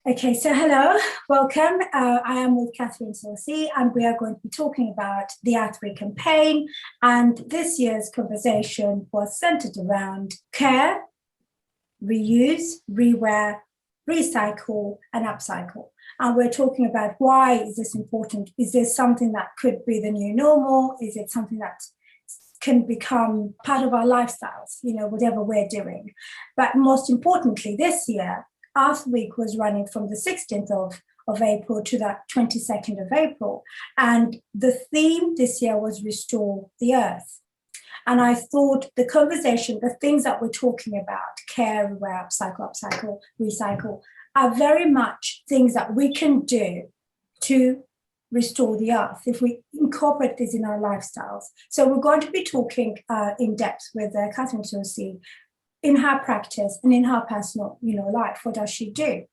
Okay, so hello, welcome. I am with Katherine Soucie, and we are going to be talking about the Earth Week campaign. And this year's conversation was centered around care, reuse, rewear, recycle, and upcycle. And we're talking about why is this important? Is this something that could be the new normal? Is it something that can become part of our lifestyles, whatever we're doing? But most importantly, this year, Earth Week was running from the 16th of April to the 22nd of April. And the theme this year was Restore the Earth. And I thought the conversation, the things that we're talking about, care, rewear, upcycle, recycle, are very much things that we can do to restore the earth if we incorporate this in our lifestyles. So we're going to be talking in depth with Katherine Soucie in her practice and in her personal, life. What does she do?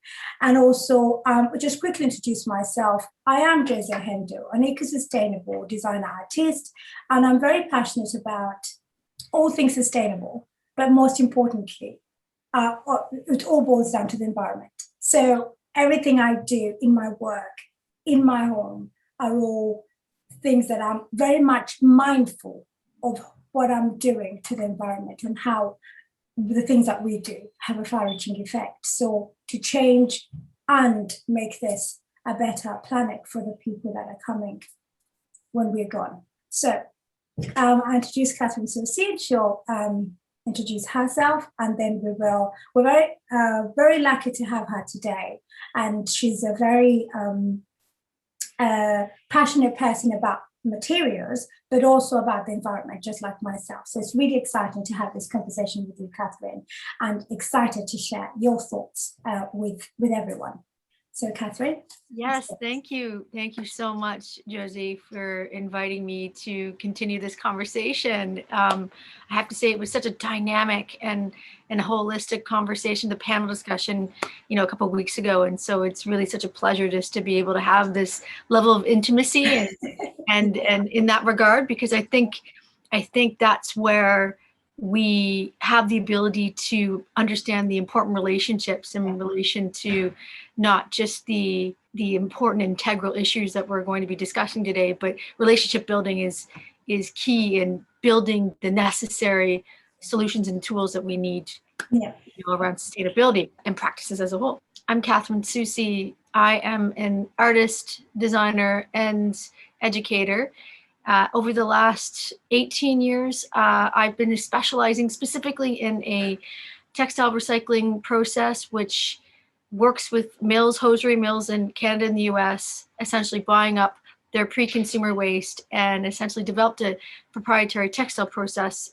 And also, just quickly introduce myself. I am José Hendo, an eco-sustainable designer artist, and I'm very passionate about all things sustainable, but most importantly, it all boils down to the environment. So everything I do in my work, in my home, are all things that I'm very much mindful of what I'm doing to the environment and how the things that we do have a far-reaching effect. So to change and make this a better planet for the people that are coming when we're gone. So I introduce Katherine Soucie. She'll introduce herself, and then we're very lucky to have her today. And she's a very passionate person about materials, but also about the environment, just like myself. So it's really exciting to have this conversation with you, Katherine, and excited to share your thoughts with everyone. So Katherine? Yes, thank you. Thank you so much, Josie, for inviting me to continue this conversation. I have to say it was such a dynamic and holistic conversation, the panel discussion, a couple of weeks ago. And so it's really such a pleasure just to be able to have this level of intimacy and in that regard, because I think that's where we have the ability to understand the important relationships in relation to not just the important integral issues that we're going to be discussing today, but relationship building is key in building the necessary solutions and tools that we need around sustainability and practices as a whole. I'm Katherine Soucie. I am an artist, designer, and educator. Over the last 18 years, I've been specializing specifically in a textile recycling process, which works with mills, hosiery mills in Canada and the US, essentially buying up their pre-consumer waste and essentially developed a proprietary textile process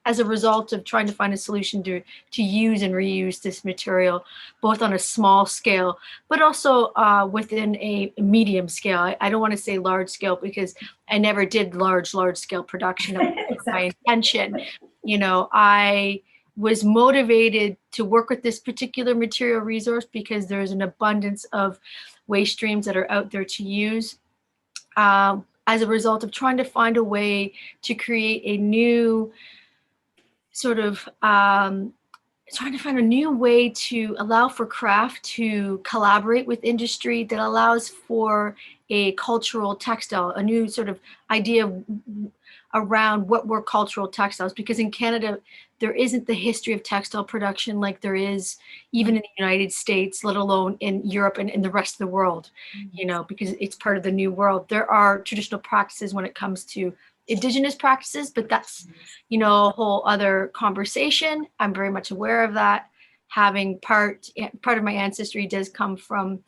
as a result of trying to find a solution to use and reuse this material, both on a small scale, but also within a medium scale. I don't want to say large scale because I never did large scale production. Exactly. My intention. I was motivated to work with this particular material resource because there's an abundance of waste streams that are out there to use as a result of trying to find a way to create a new sort of trying to find a new way to allow for craft to collaborate with industry that allows for a cultural textile, a new sort of idea around what were cultural textiles, because in Canada, there isn't the history of textile production like there is even in the United States, let alone in Europe and in the rest of the world, because it's part of the new world. There are traditional practices when it comes to Indigenous practices, but that's, a whole other conversation. I'm very much aware of that. Having part of my ancestry does come from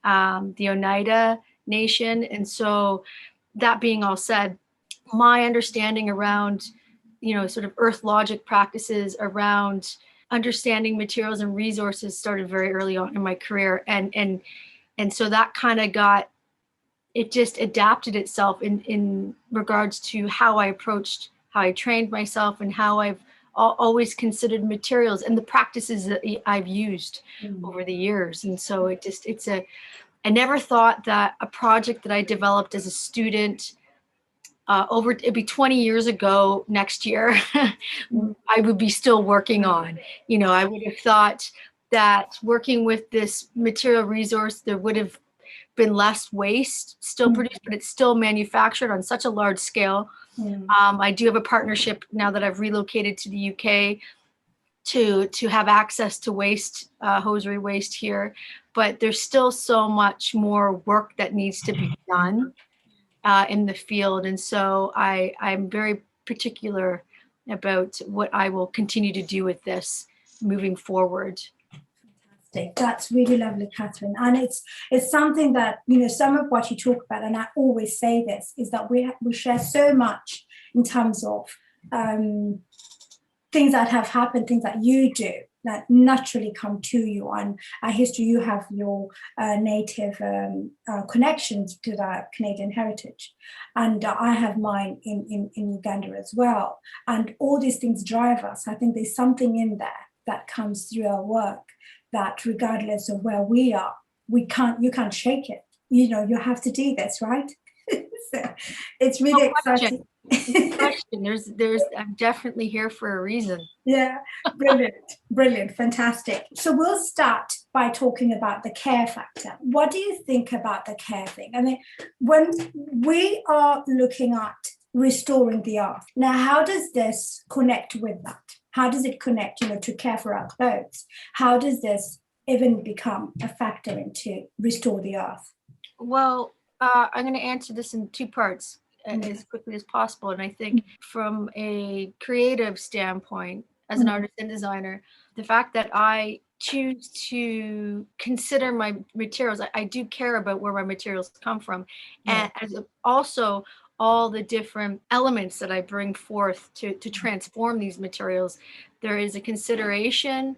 the Oneida Nation. And so that being all said, my understanding around, sort of earth logic practices around understanding materials and resources started very early on in my career. And so that kind of it just adapted itself in regards to how I trained myself and how I've always considered materials and the practices that I've used over the years. And so I never thought that a project that I developed as a student it'd be 20 years ago next year, I would be still working on. I would have thought that working with this material resource, there would have been less waste still produced, but it's still manufactured on such a large scale. I do have a partnership now that I've relocated to the UK to have access to waste, hosiery waste here, but there's still so much more work that needs to be done in the field. And so I'm very particular about what I will continue to do with this moving forward. That's really lovely, Catherine. And it's something that, you know, some of what you talk about, and I always say this, is that we share so much in terms of things that have happened, things that you do that naturally come to you. And our history, you have your native connections to that Canadian heritage. And I have mine in Uganda as well. And all these things drive us. I think there's something in there that comes through our work that regardless of where we are, you can't shake it. You know, you have to do this, right? So it's really exciting. There's I'm definitely here for a reason. Yeah, brilliant, fantastic. So we'll start by talking about the care factor. What do you think about the care thing? I mean, when we are looking at restoring the earth, now how does this connect with that? How does it connect, you know, to care for our clothes? How does this even become a factor into restore the earth? Well, I'm going to answer this in two parts as quickly as possible. And I think from a creative standpoint, as an artist and designer, the fact that I choose to consider my materials, I do care about where my materials come from, and as also all the different elements that I bring forth to transform these materials. There is a consideration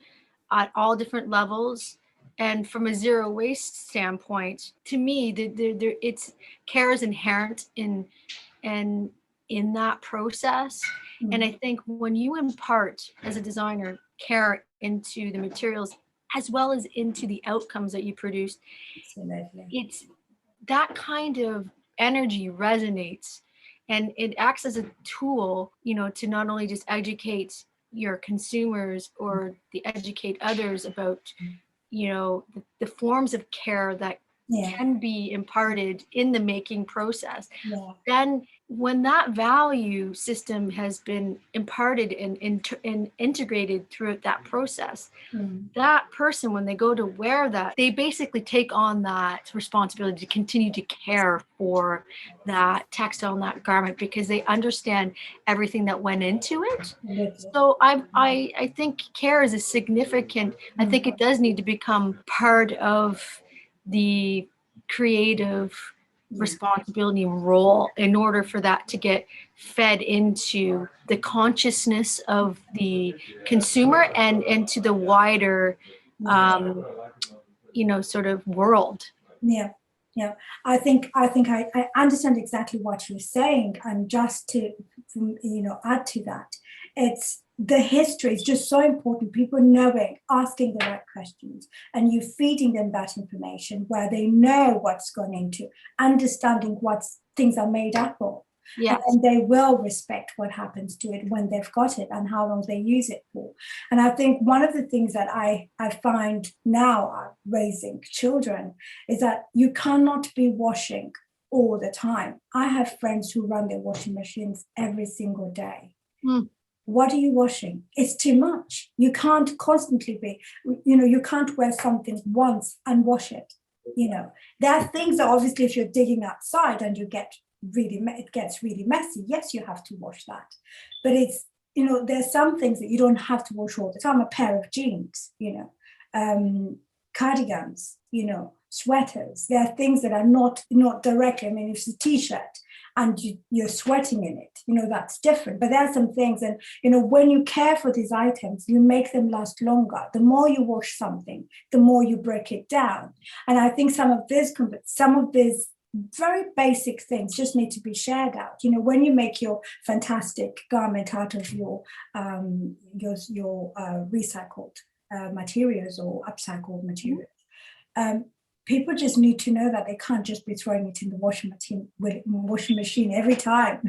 at all different levels. And from a zero waste standpoint, to me, it's care is inherent in that process. And I think when you impart as a designer care into the materials as well as into the outcomes that you produce, it's that kind of energy resonates, and it acts as a tool, you know, to not only just educate your consumers or educate others about, you know, the forms of care that can be imparted in the making process. Then when that value system has been imparted and integrated throughout that process, that person, when they go to wear that, they basically take on that responsibility to continue to care for that textile and that garment because they understand everything that went into it. So I think care is a significant, I think it does need to become part of the creative responsibility and role in order for that to get fed into the consciousness of the consumer and into the wider you know, sort of world. Yeah I think I understand exactly what you're saying, and just to, you know, add to that, it's the history is just so important. People knowing, asking the right questions, and you feeding them that information where they know what's gone into, understanding what things are made up of. Yes. And they will respect what happens to it when they've got it and how long they use it for. And I think one of the things that I find now raising children is that you cannot be washing all the time. I have friends who run their washing machines every single day. What are you washing? It's too much. You can't constantly be, you know, you can't wear something once and wash it. You know, there are things that obviously if you're digging outside and it gets really messy, yes, you have to wash that. But it's, you know, there's some things that you don't have to wash all the time. A pair of jeans, you know, cardigans, you know, sweaters. There are things that are not directly. I mean, if it's a t-shirt and you're sweating in it, you know, that's different. But there are some things, and, you know, when you care for these items, you make them last longer. The more you wash something, the more you break it down. And I think some of these very basic things just need to be shared out. You know, when you make your fantastic garment out of your recycled materials or upcycled materials, people just need to know that they can't just be throwing it in the washing machine every time.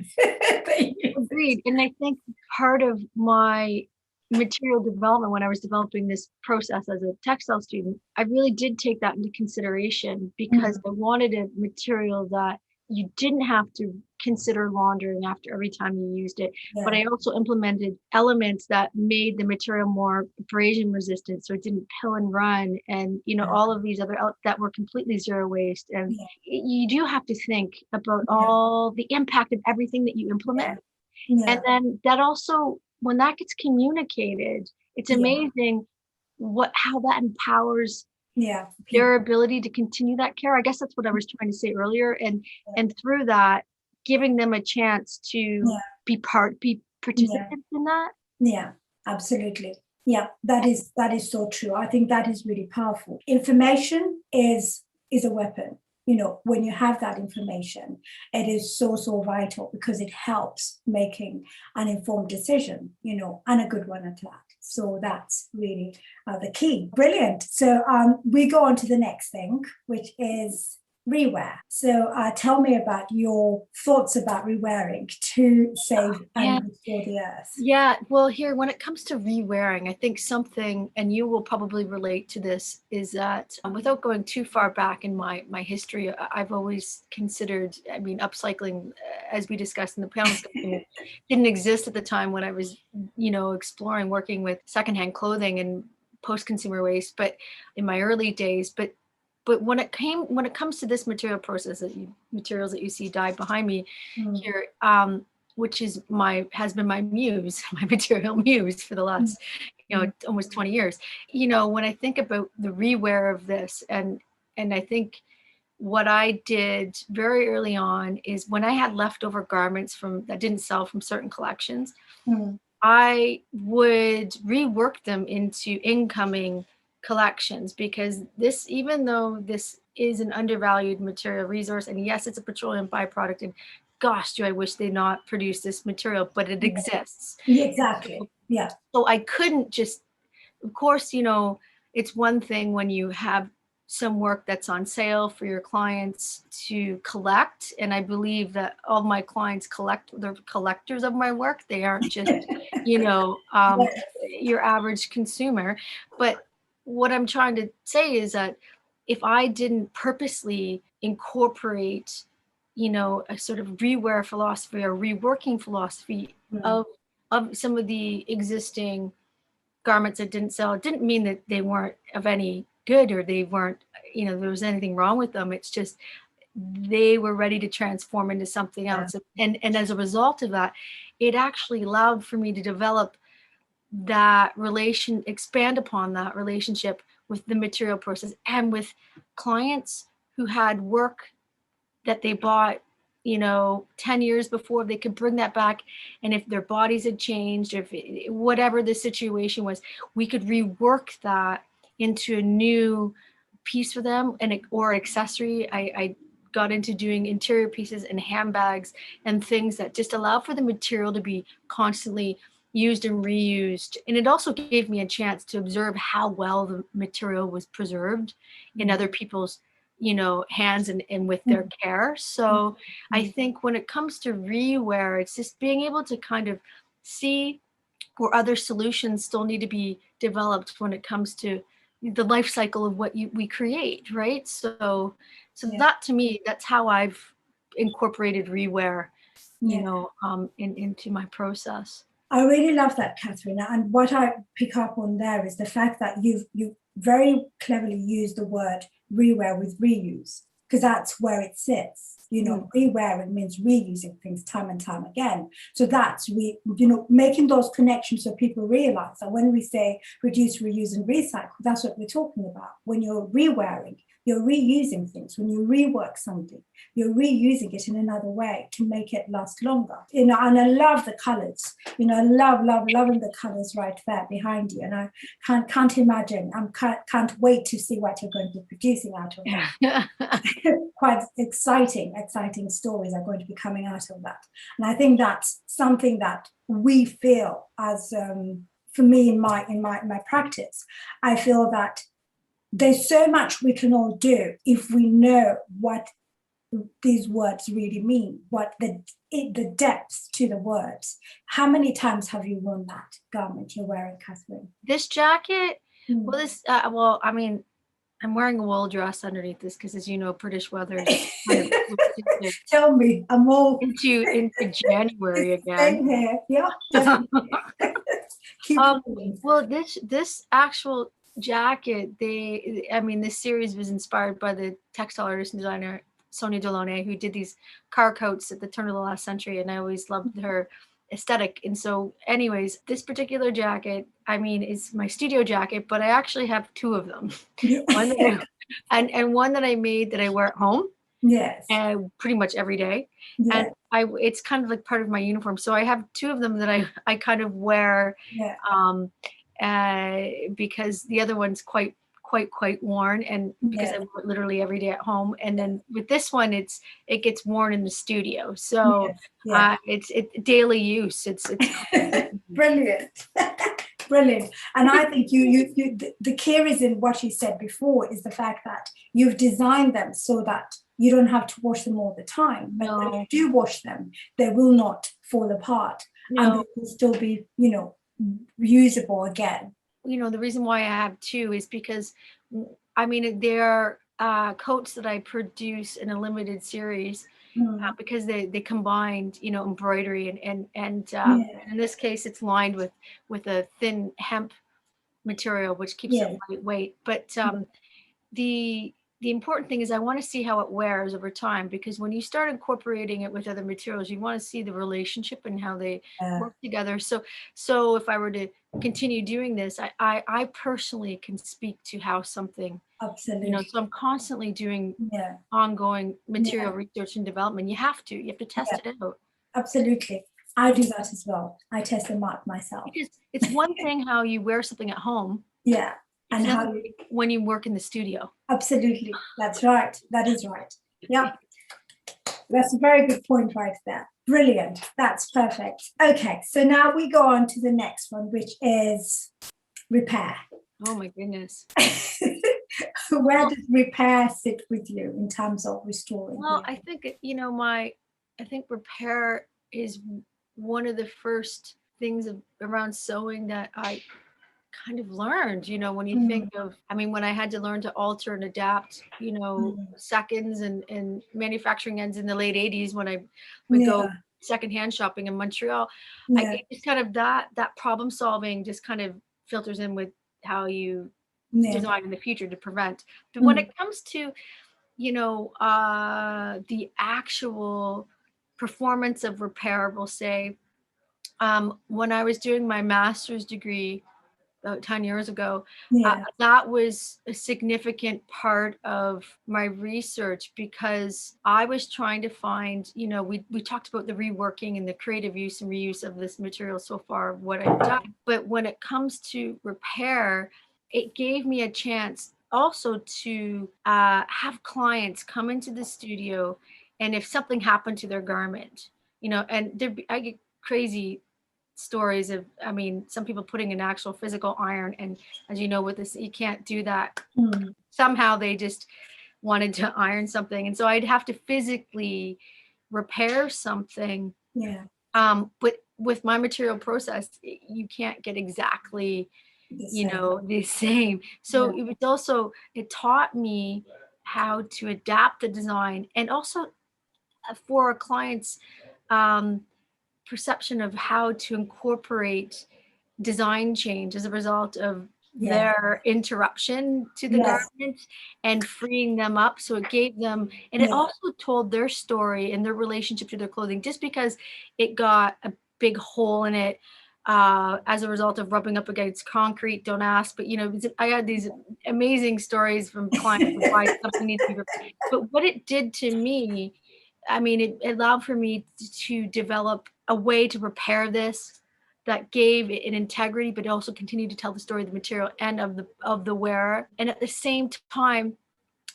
Agreed. And I think part of my material development, when I was developing this process as a textile student, I really did take that into consideration because I wanted a material that you didn't have to consider laundering after every time you used it. Yeah. But I also implemented elements that made the material more abrasion resistant, so it didn't pill and run, and all of these other that were completely zero waste. And you do have to think about all the impact of everything that you implement. And then that also, when that gets communicated, it's amazing how that empowers their ability to continue that care. I guess that's what I was trying to say earlier. And through that, giving them a chance to be participants in that. Yeah, absolutely. Yeah, that is so true. I think that is really powerful. Information is a weapon. When you have that information, it is so vital because it helps making an informed decision, and a good one at that. So that's really the key. Brilliant. So we go on to the next thing, which is rewear. So tell me about your thoughts about rewearing to save and restore the earth. Yeah, well, here, when it comes to rewearing, I think something, and you will probably relate to this, is that without going too far back in my history, I've always considered, upcycling, as we discussed in the panel discussion, didn't exist at the time when I was, exploring, working with secondhand clothing and post-consumer waste, but in my early days. But when it comes to this material process, materials that you see dyed behind me here, which has been my muse, my material muse for the last, almost 20 years. When I think about the rewear of this, and I think what I did very early on is when I had leftover garments that didn't sell from certain collections, I would rework them into incoming collections, because even though this is an undervalued material resource, and yes, it's a petroleum byproduct, and gosh, do I wish they'd not produce this material, but it exists. Exactly. Yeah. So I couldn't just, of course, it's one thing when you have some work that's on sale for your clients to collect, and I believe that all my clients they're collectors of my work. They aren't just your average consumer. But what I'm trying to say is that if I didn't purposely incorporate, a sort of rewear philosophy or reworking philosophy of some of the existing garments that didn't sell, it didn't mean that they weren't of any good or they weren't, there was anything wrong with them. It's just they were ready to transform into something else. And as a result of that, it actually allowed for me to develop that expand upon that relationship with the material process and with clients who had work that they bought 10 years before. They could bring that back, and if their bodies had changed, whatever the situation was, we could rework that into a new piece for them or accessory. I got into doing interior pieces and handbags and things that just allow for the material to be constantly used and reused. And it also gave me a chance to observe how well the material was preserved in other people's hands and with their care. So I think when it comes to rewear, it's just being able to kind of see where other solutions still need to be developed when it comes to the life cycle of what we create, right? So that, to me, that's how I've incorporated rewear, into my process. I really love that, Katherine. And what I pick up on there is the fact that you've very cleverly used the word rewear with reuse, because that's where it sits. Rewearing means reusing things time and time again. So that's making those connections so people realize that when we say reduce, reuse, and recycle, that's what we're talking about. When you're rewearing, you're reusing things. When you rework something, you're reusing it in another way to make it last longer. And I love the colors. Loving the colors right there behind you. And I can't imagine. Can't wait to see what you're going to be producing out of that. Quite exciting stories are going to be coming out of that. And I think that's something that we feel as for me in my practice. I feel that there's so much we can all do if we know what these words really mean, what the depth to the words. How many times have you worn that garment you're wearing, Katherine? This jacket, well, I mean, I'm wearing a wool dress underneath this because, as you know, British weather is kind of Tell me, I'm all into January again. Same here. Yeah, definitely. Well, this actual jacket, this series was inspired by the textile artist and designer Sonia Delaunay, who did these car coats at the turn of the last century, and I always loved her aesthetic. And so, anyways, this particular jacket, is my studio jacket, but I actually have two of them. One that and one that I made that I wear at home. Yes. And pretty much every day. Yes. And it's kind of like part of my uniform. So I have two of them that I kind of wear, because the other one's quite worn, and because I wear it literally every day at home. And then with this one, it gets worn in the studio. So it's daily use. It's brilliant. Brilliant. And I think the care is in what you said before, is the fact that you've designed them so that you don't have to wash them all the time. But when you do wash them, they will not fall apart, and they will still be, usable again. The reason why I have two is because, they're coats that I produce in a limited series. Because they combined, embroidery and in this case, it's lined with a thin hemp material, which keeps it lightweight. But the important thing is I want to see how it wears over time, because when you start incorporating it with other materials, you want to see the relationship and how they work together. So if I were to continue doing this, I personally can speak to how something, absolutely, so I'm constantly doing ongoing material research and development. You have to test it out. Absolutely. I do that as well. I test them out myself. Because it's one thing how you wear something at home. Yeah. And how when you work in the studio. Absolutely. That's right. That is right. Yeah. That's a very good point right there. Brilliant. That's perfect. Okay. So now we go on to the next one, which is repair. Oh my goodness. Where does repair sit with you in terms of restoring? Well, I think, I think repair is one of the first things around sewing that I kind of learned, when you think of, when I had to learn to alter and adapt, seconds and manufacturing ends in the late 80s, when I would go secondhand shopping in Montreal, I just kind of that problem solving just kind of filters in with how you design in the future to prevent. But when it comes to, the actual performance of repair, we'll say, when I was doing my master's degree about 10 years ago, that was a significant part of my research, because I was trying to find, we talked about the reworking and the creative use and reuse of this material so far, what I've done. But when it comes to repair, it gave me a chance also to have clients come into the studio, and if something happened to their garment, and I get crazy stories of, some people putting an actual physical iron, and as you know, with this, you can't do that. Somehow they just wanted to iron something, and so I'd have to physically repair something. But with my material process, you can't get exactly the same. So it was also, it taught me how to adapt the design, and also for clients, perception of how to incorporate design change as a result of their interruption to the garment and freeing them up. So it gave them, and it also told their story and their relationship to their clothing. Just because it got a big hole in it as a result of rubbing up against concrete, don't ask. But I had these amazing stories from clients of why something needs to be repaired. But what it did to me, it allowed for me to develop a way to repair this that gave it an integrity, but also continued to tell the story of the material and of the wearer. And at the same time,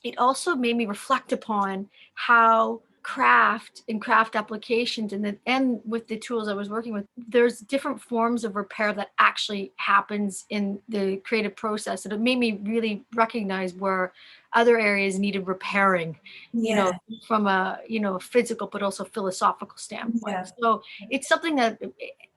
it also made me reflect upon how craft and craft applications, and with the tools I was working with, there's different forms of repair that actually happens in the creative process. And it made me really recognize where other areas needed repairing, you know, from a, you know, physical, but also philosophical standpoint. So it's something that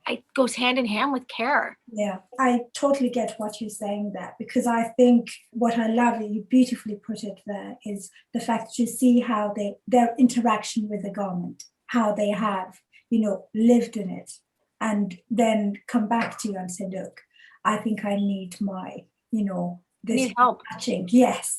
it goes hand in hand with care. Yeah, I totally get what you're saying there, because I think what I love, you beautifully put it there, is the fact that you see how their interaction with the garment, how they have, you know, lived in it, and then come back to you and say, look, I think I need my, you know, this need help. Matching. Yes.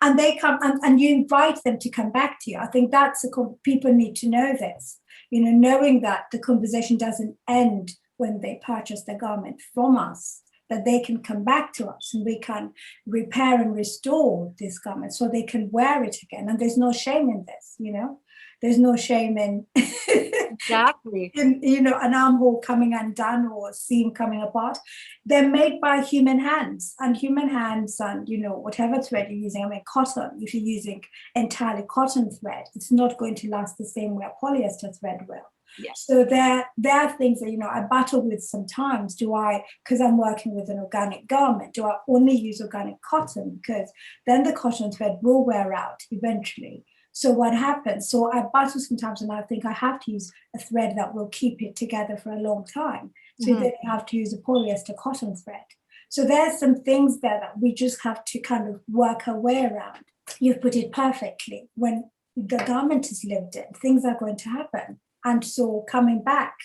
And they come and you invite them to come back to you. I think that's people need to know this, you know, knowing that the conversation doesn't end when they purchase the garment from us, that they can come back to us and we can repair and restore this garment so they can wear it again. And there's no shame in this, you know, there's no shame in, exactly. in, you know, an armhole coming undone or a seam coming apart. They're made by human hands, and you know, whatever thread you're using, I mean, cotton, if you're using entirely cotton thread, it's not going to last the same way a polyester thread will. Yes. So there are things that, you know, I battle with sometimes. Because I'm working with an organic garment, do I only use organic cotton? Because then the cotton thread will wear out eventually. So what happens? So I battle sometimes, and I think I have to use a thread that will keep it together for a long time. So then you have to use a polyester cotton thread. So there's some things there that we just have to kind of work our way around. You've put it perfectly. When the garment is lived in, things are going to happen. And so coming back,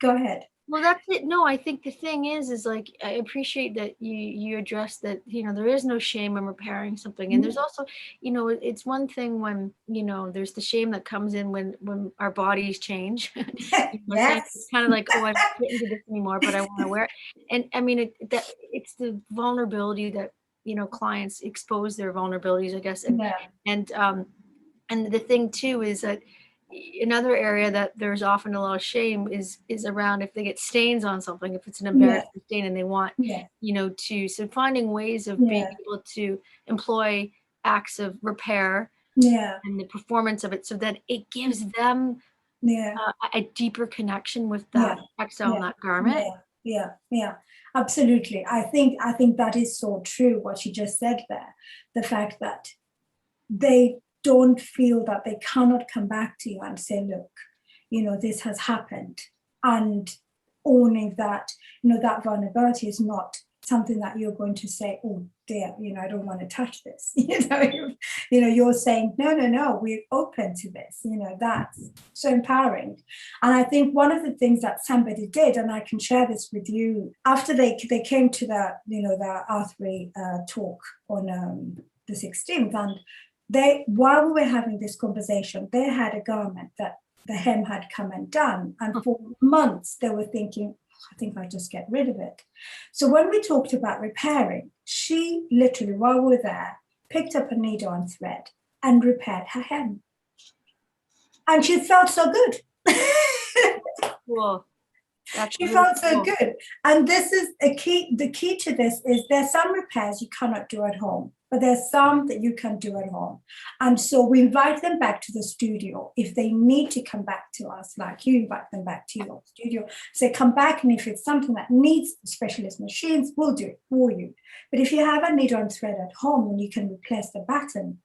go ahead. Well, that's it. No, I think the thing is like, I appreciate that you address that, you know, there is no shame in repairing something. And there's also, you know, it's one thing when, you know, there's the shame that comes in when our bodies change. Yes. It's kind of like, oh, I can't do this anymore, but I want to wear it. And I mean, it's the vulnerability that, you know, clients expose their vulnerabilities, I guess. And the thing too is that another area that there's often a lot of shame is around if they get stains on something, if it's an embarrassing stain and they want, you know, so finding ways of being able to employ acts of repair and the performance of it so that it gives them a deeper connection with that textile and that garment. Yeah, absolutely. I think that is so true what you just said there. The fact that they don't feel that they cannot come back to you and say, look, you know, this has happened, and owning that, you know, that vulnerability is not something that you're going to say, oh dear, you know, I don't want to touch this. You're saying, no, we're open to this. You know, that's so empowering. And I think one of the things that somebody did, and I can share this with you, after they came to the, you know, the R3 talk on the 16th, and while we were having this conversation, they had a garment that the hem had come undone, and for months they were thinking, I think I'll just get rid of it. So when we talked about repairing, she literally, while we were there, picked up a needle and thread and repaired her hem. And she felt so good. Cool. She felt so good. And this is the key to this is there's some repairs you cannot do at home, but there's some that you can do at home. And so we invite them back to the studio. If they need to come back to us, like you invite them back to your studio, say, come back, and if it's something that needs specialist machines, we'll do it for you. But if you have a needle and thread at home and you can replace the button,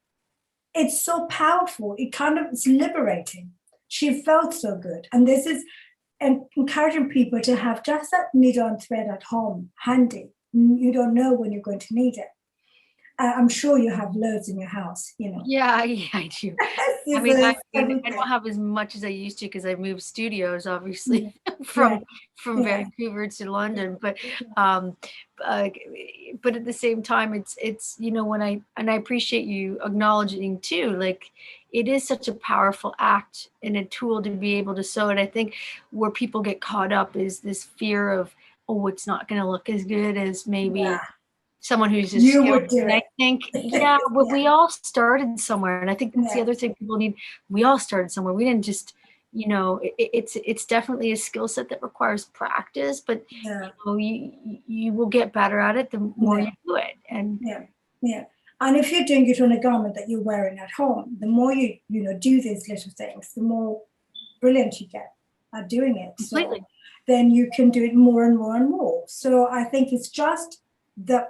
it's so powerful. It's liberating. She felt so good. And this is encouraging people to have just that needle and thread at home handy. You don't know when you're going to need it. I'm sure you have loads in your house, you know. Yeah, I do. I mean, I don't have as much as I used to because I moved studios, obviously, from Vancouver to London. But at the same time, it's you know, I appreciate you acknowledging too, like it is such a powerful act and a tool to be able to sew it. I think where people get caught up is this fear of, oh, it's not going to look as good as maybe someone who's just skilled. And I think, but we all started somewhere. And I think that's the other thing people need. We all started somewhere. We didn't just, you know, it's definitely a skill set that requires practice, but you know, you will get better at it the more you do it. And And if you're doing it on a garment that you're wearing at home, the more you do these little things, the more brilliant you get at doing it. Completely. So then you can do it more and more and more. So I think it's just the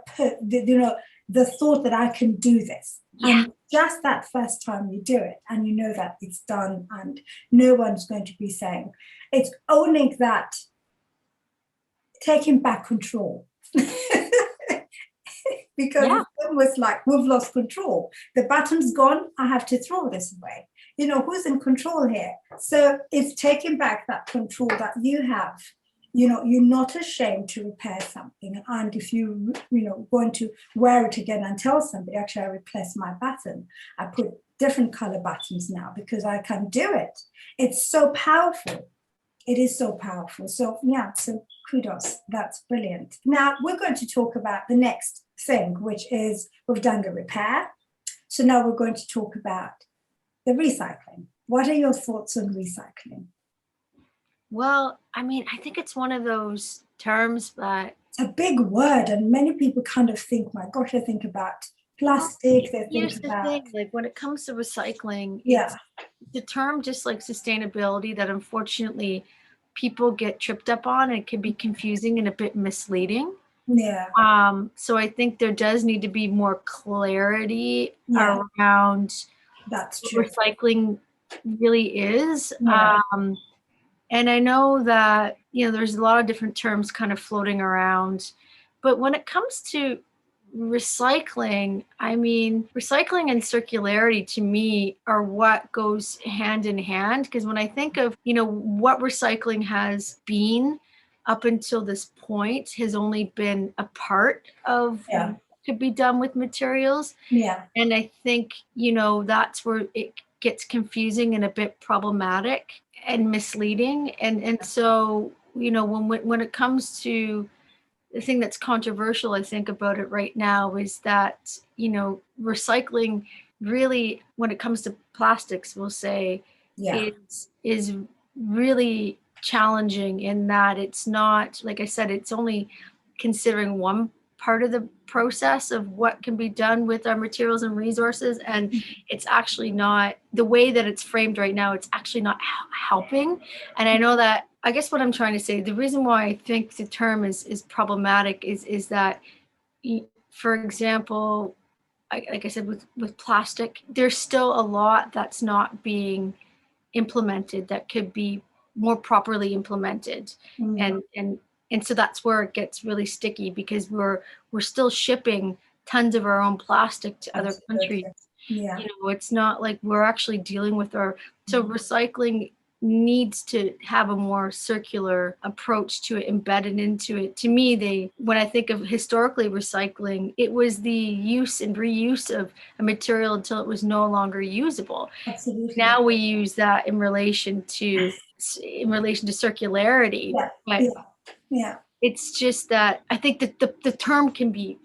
thought that I can do this. Yeah. And just that first time you do it and you know that it's done and no one's going to be saying, it's owning that, taking back control. Because it's almost like we've lost control. The button's gone, I have to throw this away. Who's in control here? So it's taking back that control that you have. You're not ashamed to repair something. And if you going to wear it again and tell somebody, actually, I replaced my button. I put different color buttons now because I can do it. It's so powerful. It is so powerful. So yeah, so kudos. That's brilliant. Now we're going to talk about the next thing, which is we've done the repair. So now we're going to talk about the recycling. What are your thoughts on recycling? Well, I think it's one of those terms that it's a big word, and many people kind of think, my gosh, I think about plastic. Here's the thing, like when it comes to recycling, yeah, it's the term just like sustainability that unfortunately people get tripped up on. It can be confusing and a bit misleading. Yeah. So I think there does need to be more clarity around that's true. Recycling really is. Yeah. And I know that, there's a lot of different terms kind of floating around, but when it comes to recycling, recycling and circularity to me are what goes hand in hand. Because when I think of, what recycling has been up until this point has only been a part of what could be done with materials. Yeah. And I think, that's where it gets confusing and a bit problematic and misleading. And so, when it comes to the thing that's controversial, I think about it right now is that, recycling really, when it comes to plastics, we'll say, is really challenging in that it's not, like I said, it's only considering one part of the process of what can be done with our materials and resources. And it's actually not, the way that it's framed right now, it's actually not helping. And I know that, I guess what I'm trying to say, the reason why I think the term is problematic is that, for example, like I said, with plastic, there's still a lot that's not being implemented that could be more properly implemented. And so that's where it gets really sticky, because we're still shipping tons of our own plastic to other countries. Yeah. It's not like we're actually dealing with so recycling needs to have a more circular approach to it, embedded into it. To me, when I think of historically recycling, it was the use and reuse of a material until it was no longer usable. Absolutely. Now we use that in relation to circularity. Yeah. It's just that I think that the term can be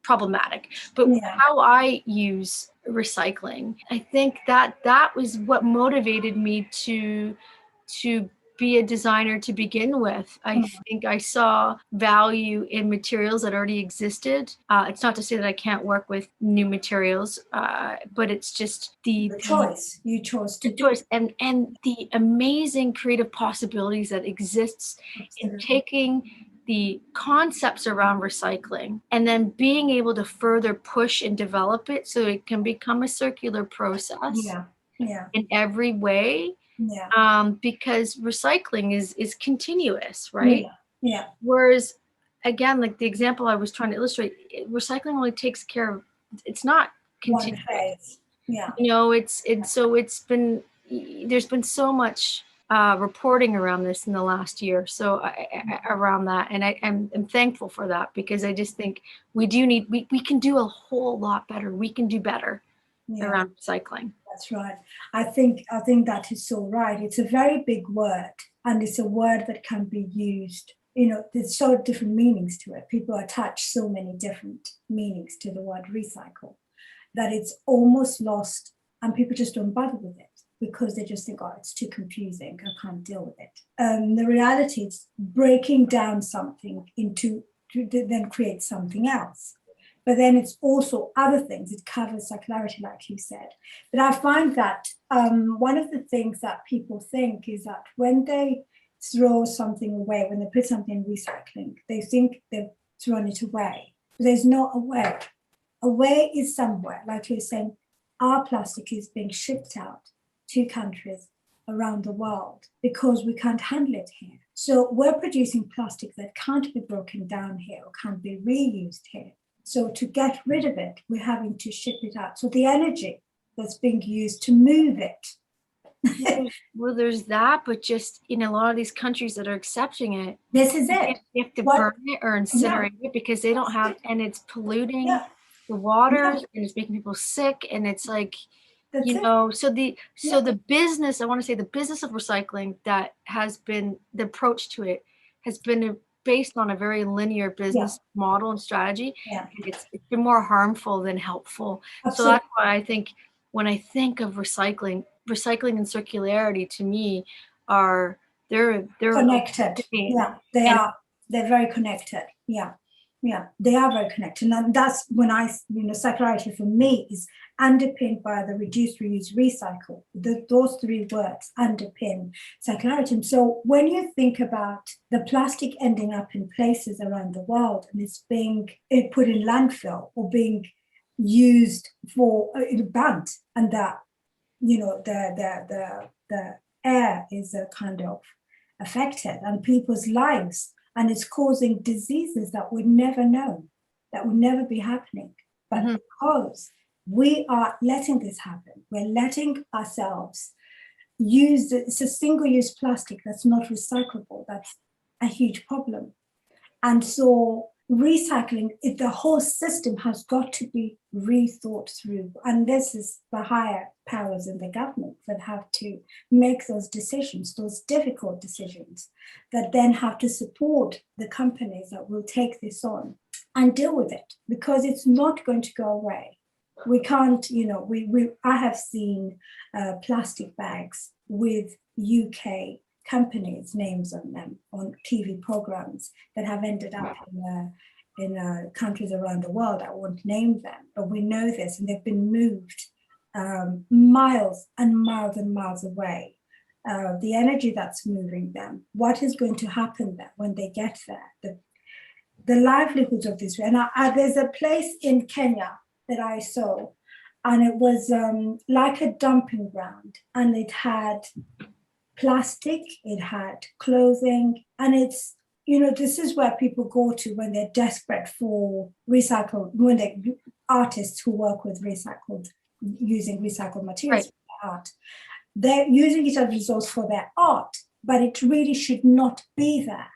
problematic, but how I use recycling, I think that was what motivated me to be a designer to begin with. I think I saw value in materials that already existed. It's not to say that I can't work with new materials, but it's just the choice you chose to do. Choice and the amazing creative possibilities that exists in taking the concepts around recycling and then being able to further push and develop it so it can become a circular process in every way. Because recycling is continuous, right? Whereas, again, like the example I was trying to illustrate, recycling only takes care of, it's not continuous. It's been, there's been so much reporting around this in the last year, so around that, and I'm thankful for that, because I just think we can do a whole lot better. We can do better around recycling. That's right. I think that is so right. It's a very big word, and it's a word that can be used. There's so different meanings to it. People attach so many different meanings to the word recycle that it's almost lost, and people just don't bother with it because they just think, oh, it's too confusing, I can't deal with it. The reality is breaking down something to then create something else. but then it's also other things. It covers circularity, like you said. But I find that one of the things that people think is that when they throw something away, when they put something in recycling, they think they've thrown it away. But there's no away. Away is somewhere, like you're saying, our plastic is being shipped out to countries around the world because we can't handle it here. So we're producing plastic that can't be broken down here or can't be reused here. So to get rid of it, we're having to ship it out. So the energy that's being used to move it. Well, there's that, but just in a lot of these countries that are accepting it, this is it. You have to burn it or incinerate it because they don't have, and it's polluting the waters and it's making people sick. And it's like, so the business, I want to say the business of recycling that has been, the approach to it has been based on a very linear business model and strategy. It's been more harmful than helpful. Absolutely. So that's why I think when I think of recycling and circularity, to me are they're connected. Yeah, they are. They're very connected. Yeah, they are very connected. And that's when circularity for me is underpinned by the reduce, reuse, recycle. Those three words underpin circularity. And so when you think about the plastic ending up in places around the world and it's being put in landfill or being used for banned, and that the air is kind of affected and people's lives, and it's causing diseases that would never know, that would never be happening. But because we are letting this happen, we're letting ourselves use it's a single-use plastic that's not recyclable. That's a huge problem. And so recycling, the whole system has got to be rethought through. And this is the higher powers in the government that have to make those decisions, those difficult decisions, that then have to support the companies that will take this on and deal with it, because it's not going to go away. We can't, I have seen plastic bags with UK companies' names on them on TV programs that have ended up in countries around the world. I won't name them, but we know this, and they've been moved miles and miles and miles away. The energy that's moving them, what is going to happen there when they get there? The livelihoods of this. And there's a place in Kenya that I saw, and it was like a dumping ground, and it had plastic, it had clothing, and it's, this is where people go to when they're desperate for artists who work with using recycled materials for their art. They're using it as a resource for their art, but it really should not be there.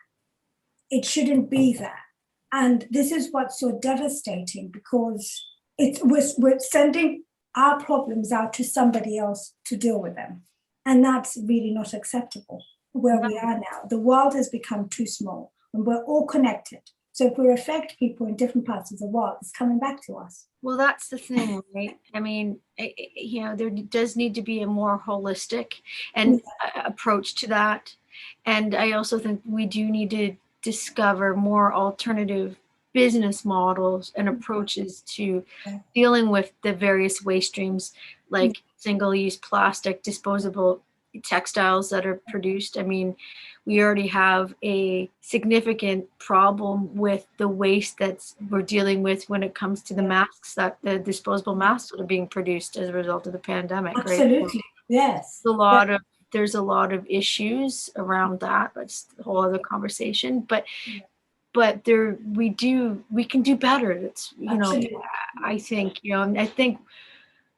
It shouldn't be there. And this is what's so devastating, because we're sending our problems out to somebody else to deal with them. And that's really not acceptable where we are now. The world has become too small and we're all connected. So if we affect people in different parts of the world, it's coming back to us. Well, that's the thing, right? I mean, there does need to be a more holistic approach to that. And I also think we do need to discover more alternative business models and approaches to dealing with the various waste streams, like single-use plastic, disposable textiles that are produced. I mean, we already have a significant problem with the waste we're dealing with when it comes to the masks, that the disposable masks that are being produced as a result of the pandemic. Absolutely, right? Yes. There's a lot of issues around that. That's a whole other conversation. But we can do better. It's I think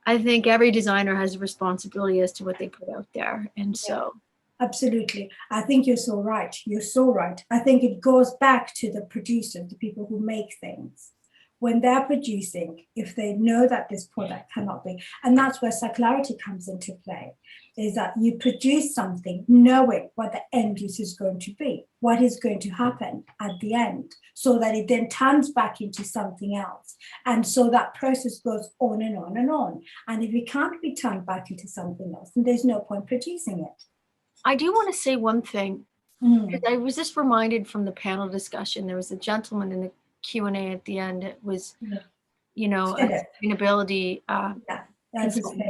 I think every designer has a responsibility as to what they put out there. And so. Absolutely. I think you're so right. You're so right. I think it goes back to the producers, the people who make things. When they're producing, if they know that this product cannot be, and that's where circularity comes into play, is that you produce something knowing what the end use is going to be, what is going to happen at the end, so that it then turns back into something else. And so that process goes on and on and on. And if it can't be turned back into something else, then there's no point producing it. I do want to say one thing, because I was just reminded from the panel discussion, there was a gentleman in the Q&A at the end. It was a sustainability consultant.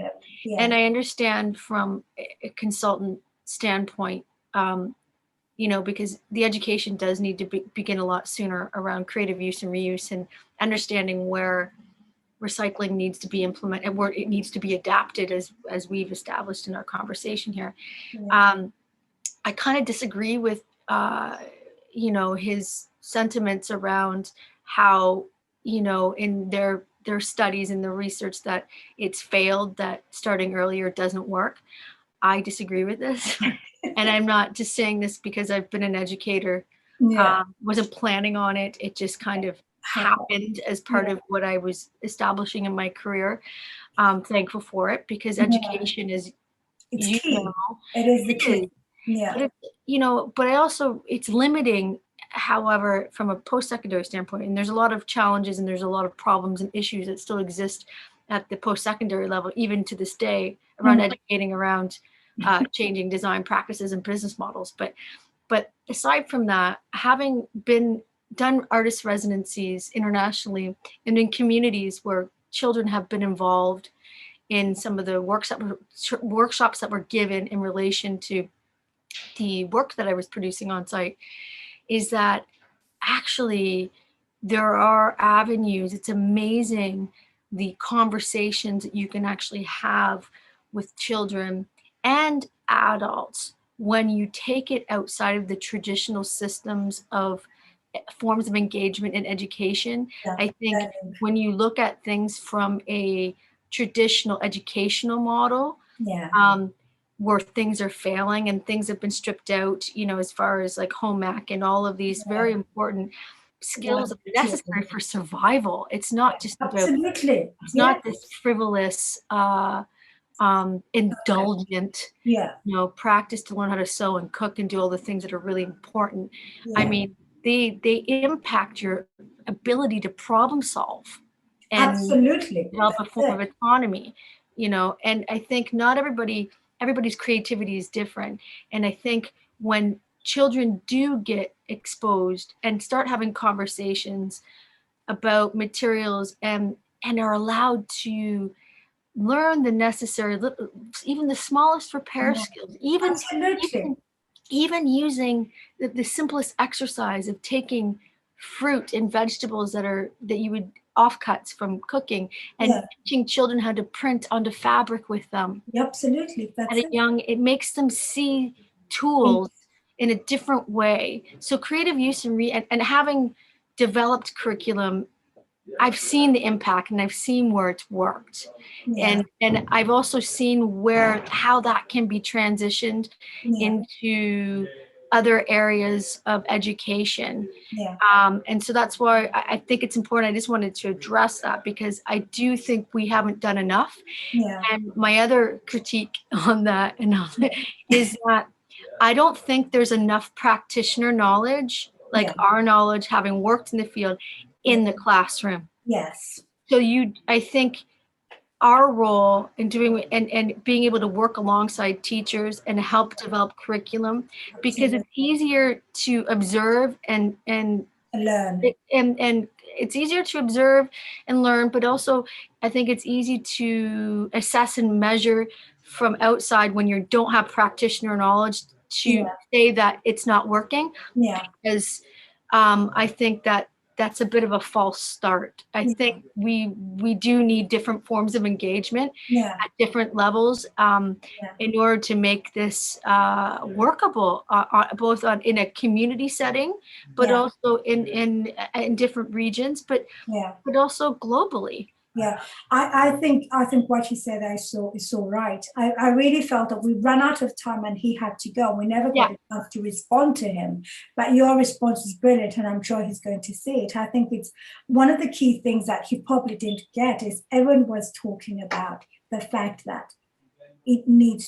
And I understand from a consultant standpoint, because the education does need to begin a lot sooner around creative use and reuse, and understanding where recycling needs to be implemented and where it needs to be adapted, as we've established in our conversation here. I kind of disagree with his sentiments around how in their studies and the research that it's failed, that starting earlier doesn't work. I disagree with this. And I'm not just saying this because I've been an educator. Wasn't planning on it. It just kind of happened as part of what I was establishing in my career. I'm thankful for it, because education is, it's key. It is the key. But I also, it's limiting, however, from a post-secondary standpoint, and there's a lot of challenges and there's a lot of problems and issues that still exist at the post-secondary level, even to this day, around educating around changing design practices and business models. But aside from that, having done artist residencies internationally and in communities where children have been involved in some of the workshops that were given in relation to the work that I was producing on site, is that actually there are avenues. It's amazing the conversations that you can actually have with children and adults when you take it outside of the traditional systems of forms of engagement in education. I think when you look at things from a traditional educational model, where things are failing and things have been stripped out, as far as like home ec and all of these very important skills that are necessary for survival. It's not just about, it's not this frivolous, indulgent, practice to learn how to sew and cook and do all the things that are really important. I mean, they impact your ability to problem solve and develop a form of autonomy, and I think not everybody's creativity is different. And I think when children do get exposed and start having conversations about materials and are allowed to learn the necessary, even the smallest repair skills, even using the simplest exercise of taking fruit and vegetables that you would offcuts from cooking, and teaching children how to print onto fabric with them. It makes them see tools in a different way. So creative use and having developed curriculum, I've seen the impact and I've seen where it's worked. And I've also seen how that can be transitioned into other areas of education. And so that's why I think it's important. I just wanted to address that, because I do think we haven't done enough. And my other critique on that is that I don't think there's enough practitioner knowledge, like our knowledge, having worked in the field, in the classroom. So I think our role in doing and being able to work alongside teachers and help develop curriculum, because it's easier to observe and learn, and it's easier to observe and learn, but also I think it's easy to assess and measure from outside when you don't have practitioner knowledge to say that it's not working. Because I think that's a bit of a false start. I think we do need different forms of engagement at different levels in order to make this workable, both in a community setting, but also in different regions, but also globally. I think what you said is so right. I really felt that we ran out of time and he had to go. We never got a chance to respond to him. But your response is brilliant, and I'm sure he's going to see it. I think it's one of the key things that he probably didn't get is everyone was talking about the fact that we need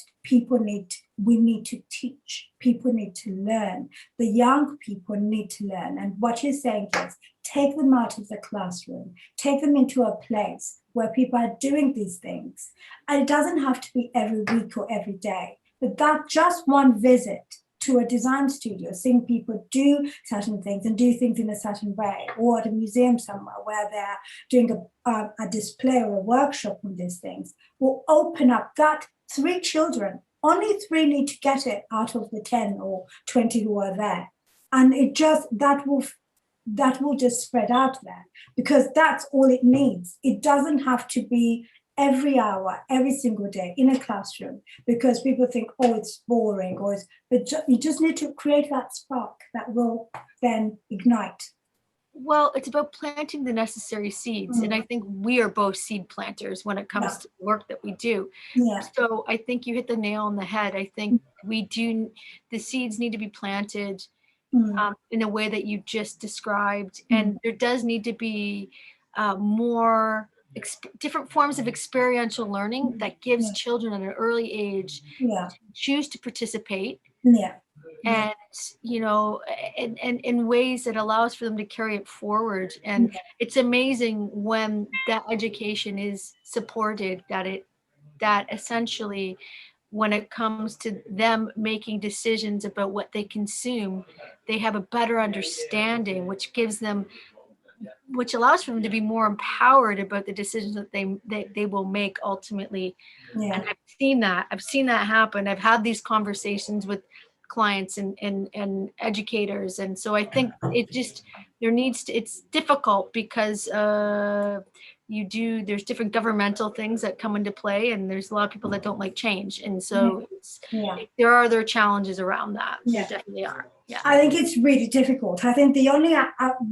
to teach, people need to learn, the young people need to learn. And what you're saying is take them out of the classroom, take them into a place where people are doing these things. And it doesn't have to be every week or every day, but that just one visit to a design studio, seeing people do certain things and do things in a certain way, or at a museum somewhere where they're doing a display or a workshop on these things, will open up that 3 children, only 3 need to get it out of the 10 or 20 who are there. And it just, that will just spread out there, because that's all it needs. It doesn't have to be every hour, every single day in a classroom, because people think, oh, it's boring, but you just need to create that spark that will then ignite. Well, it's about planting the necessary seeds. And I think we are both seed planters when it comes to the work that we do. Yeah. So I think you hit the nail on the head. I think the seeds need to be planted in a way that you just described. And there does need to be more different forms of experiential learning that gives children at an early age to choose to participate. And in ways that allows for them to carry it forward. And it's amazing when that education is supported, that essentially when it comes to them making decisions about what they consume, they have a better understanding, which allows for them to be more empowered about the decisions that they will make ultimately. And I've seen that happen. I've had these conversations with clients and educators. And so I think it's difficult because there's different governmental things that come into play, and there's a lot of people that don't like change. And so there are other challenges around that. There definitely are. Yeah. I think it's really difficult. I think the only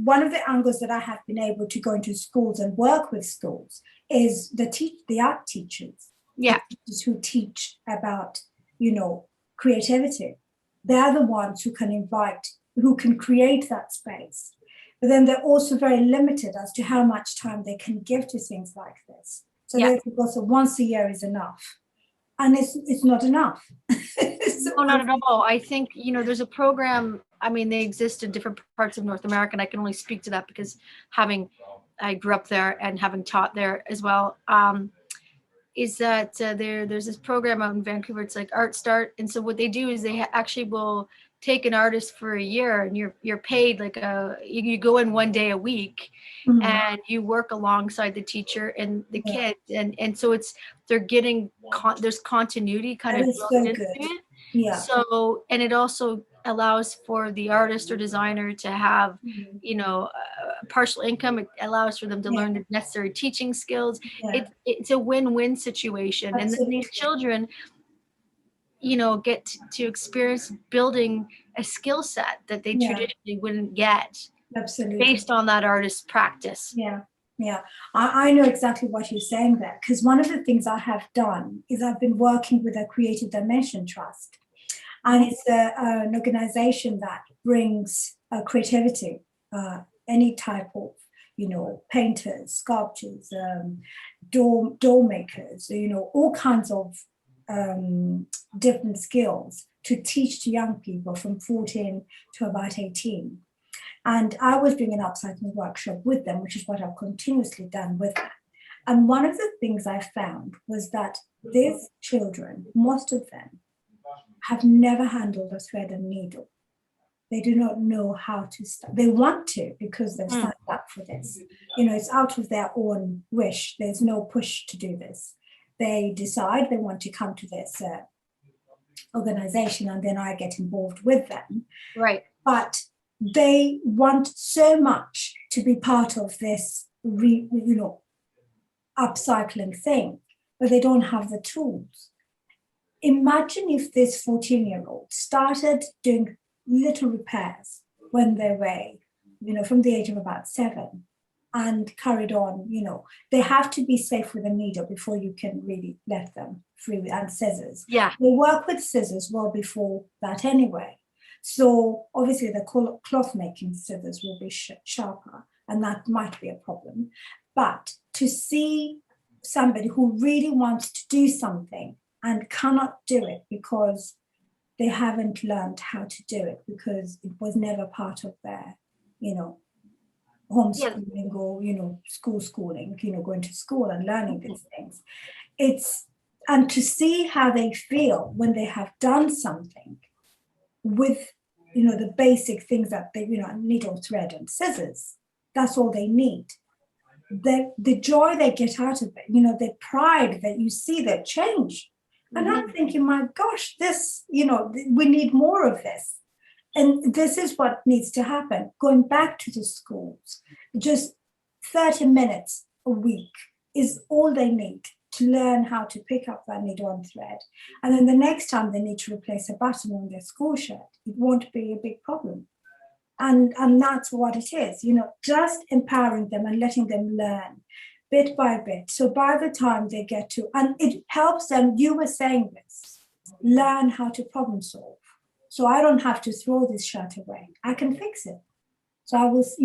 one of the angles that I have been able to go into schools and work with schools is the art teachers. Yeah. The teachers who teach about, creativity. They're the ones who can create that space. But then they're also very limited as to how much time they can give to things like this. So they think also once a year is enough. And it's not enough. No, not at all. I think, there's a program, they exist in different parts of North America, and I can only speak to that because I grew up there and having taught there as well, is that there's this program out in Vancouver. It's like Art Start. And so what they do is they actually will take an artist for a year, and you're paid like you go in 1 day a week, and you work alongside the teacher and the kids, and so they're getting there's continuity kind of built into it. Yeah. So, and it also allows for the artist or designer to have partial income. It allows for them to learn the necessary teaching skills. It's a win-win situation. Absolutely. And then these children get to experience building a skill set that they traditionally wouldn't get. Absolutely. Based on that artist's practice. Yeah. I know exactly what you're saying there, because one of the things I have done is I've been working with a Creative Dimension Trust, and it's an organization that brings creativity, any type of, painters, sculptors, door makers, all kinds of different skills to teach to young people from 14 to about 18. And I was doing an upcycling workshop with them, which is what I've continuously done with them. And one of the things I found was that these children, most of them, have never handled a thread and needle. They do not know how to start. They want to because they've signed up for this. It's out of their own wish. There's no push to do this. They decide they want to come to this organization, and then I get involved with them. Right. But they want so much to be part of this, upcycling thing, but they don't have the tools. Imagine if this 14-year-old started doing little repairs when they were, from the age of about 7, and carried on. They have to be safe with a needle before you can really let them free, and scissors. Yeah. They work with scissors well before that anyway. So obviously the cloth making scissors will be sharper, and that might be a problem. But to see somebody who really wants to do something and cannot do it because they haven't learned how to do it, because it was never part of their, homeschooling or, schooling, going to school and learning these things. And to see how they feel when they have done something with, the basic things that they, needle, thread, and scissors. That's all they need. The joy they get out of it, the pride that you see that change. And I'm thinking, my gosh, this, we need more of this. And this is what needs to happen. Going back to the schools, just 30 minutes a week is all they need to learn how to pick up that needle and thread. And then the next time they need to replace a button on their school shirt, it won't be a big problem. And that's what it is, just empowering them and letting them learn bit by bit. So by the time they get to, and it helps them, you were saying this, learn how to problem solve. So I don't have to throw this shirt away. I can fix it. So I was,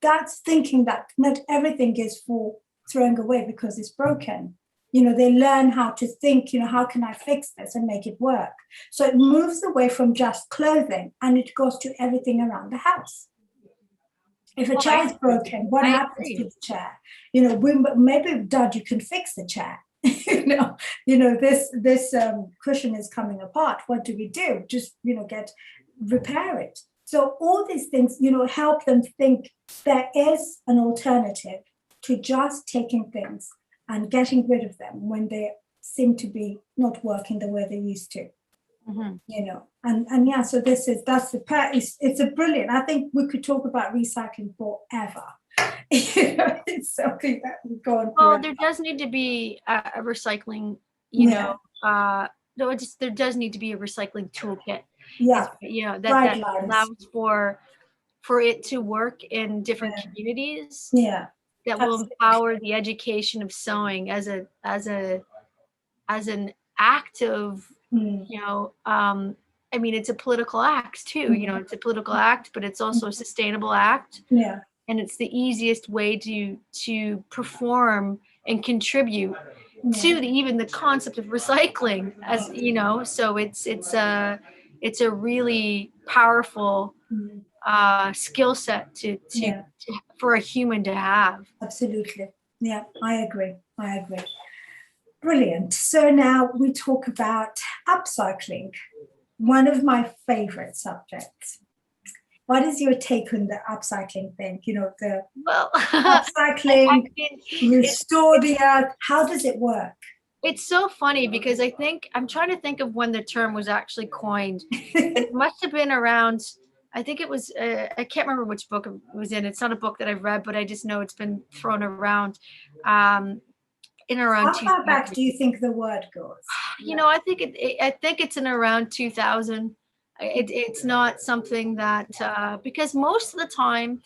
that's thinking that not everything is for throwing away because it's broken. They learn how to think, how can I fix this and make it work? So it moves away from just clothing and it goes to everything around the house. If a chair is broken, what happens to the chair? Maybe, Dad, you can fix the chair. This cushion is coming apart. What do we do? Just, repair it. So all these things, help them think there is an alternative to just taking things and getting rid of them when they seem to be not working the way they used to. And yeah, so it's a brilliant. I think we could talk about recycling forever. It's something that we've gone. Well, there does need to be a recycling. There does need to be a recycling toolkit. Yeah, that allows for it to work in different communities. Yeah, that will empower the education of sewing as an act of I mean, it's a political act too. It's a political act, but it's also a sustainable act. Yeah. And it's the easiest way to perform and contribute to even the concept of recycling, as so it's a really powerful skill set to for a human to have. Absolutely. Yeah, I agree. Brilliant. So now we talk about upcycling, one of my favorite subjects. What is your take on the upcycling thing? The upcycling, restore the earth. How does it work? It's so funny because I'm trying to think of when the term was actually coined. It must have been around, I think it was, I can't remember which book it was in. It's not a book that I've read, but I just know it's been thrown around in around. How far back do you think the word goes? I think it's in around 2000. It's not something that because most of the time,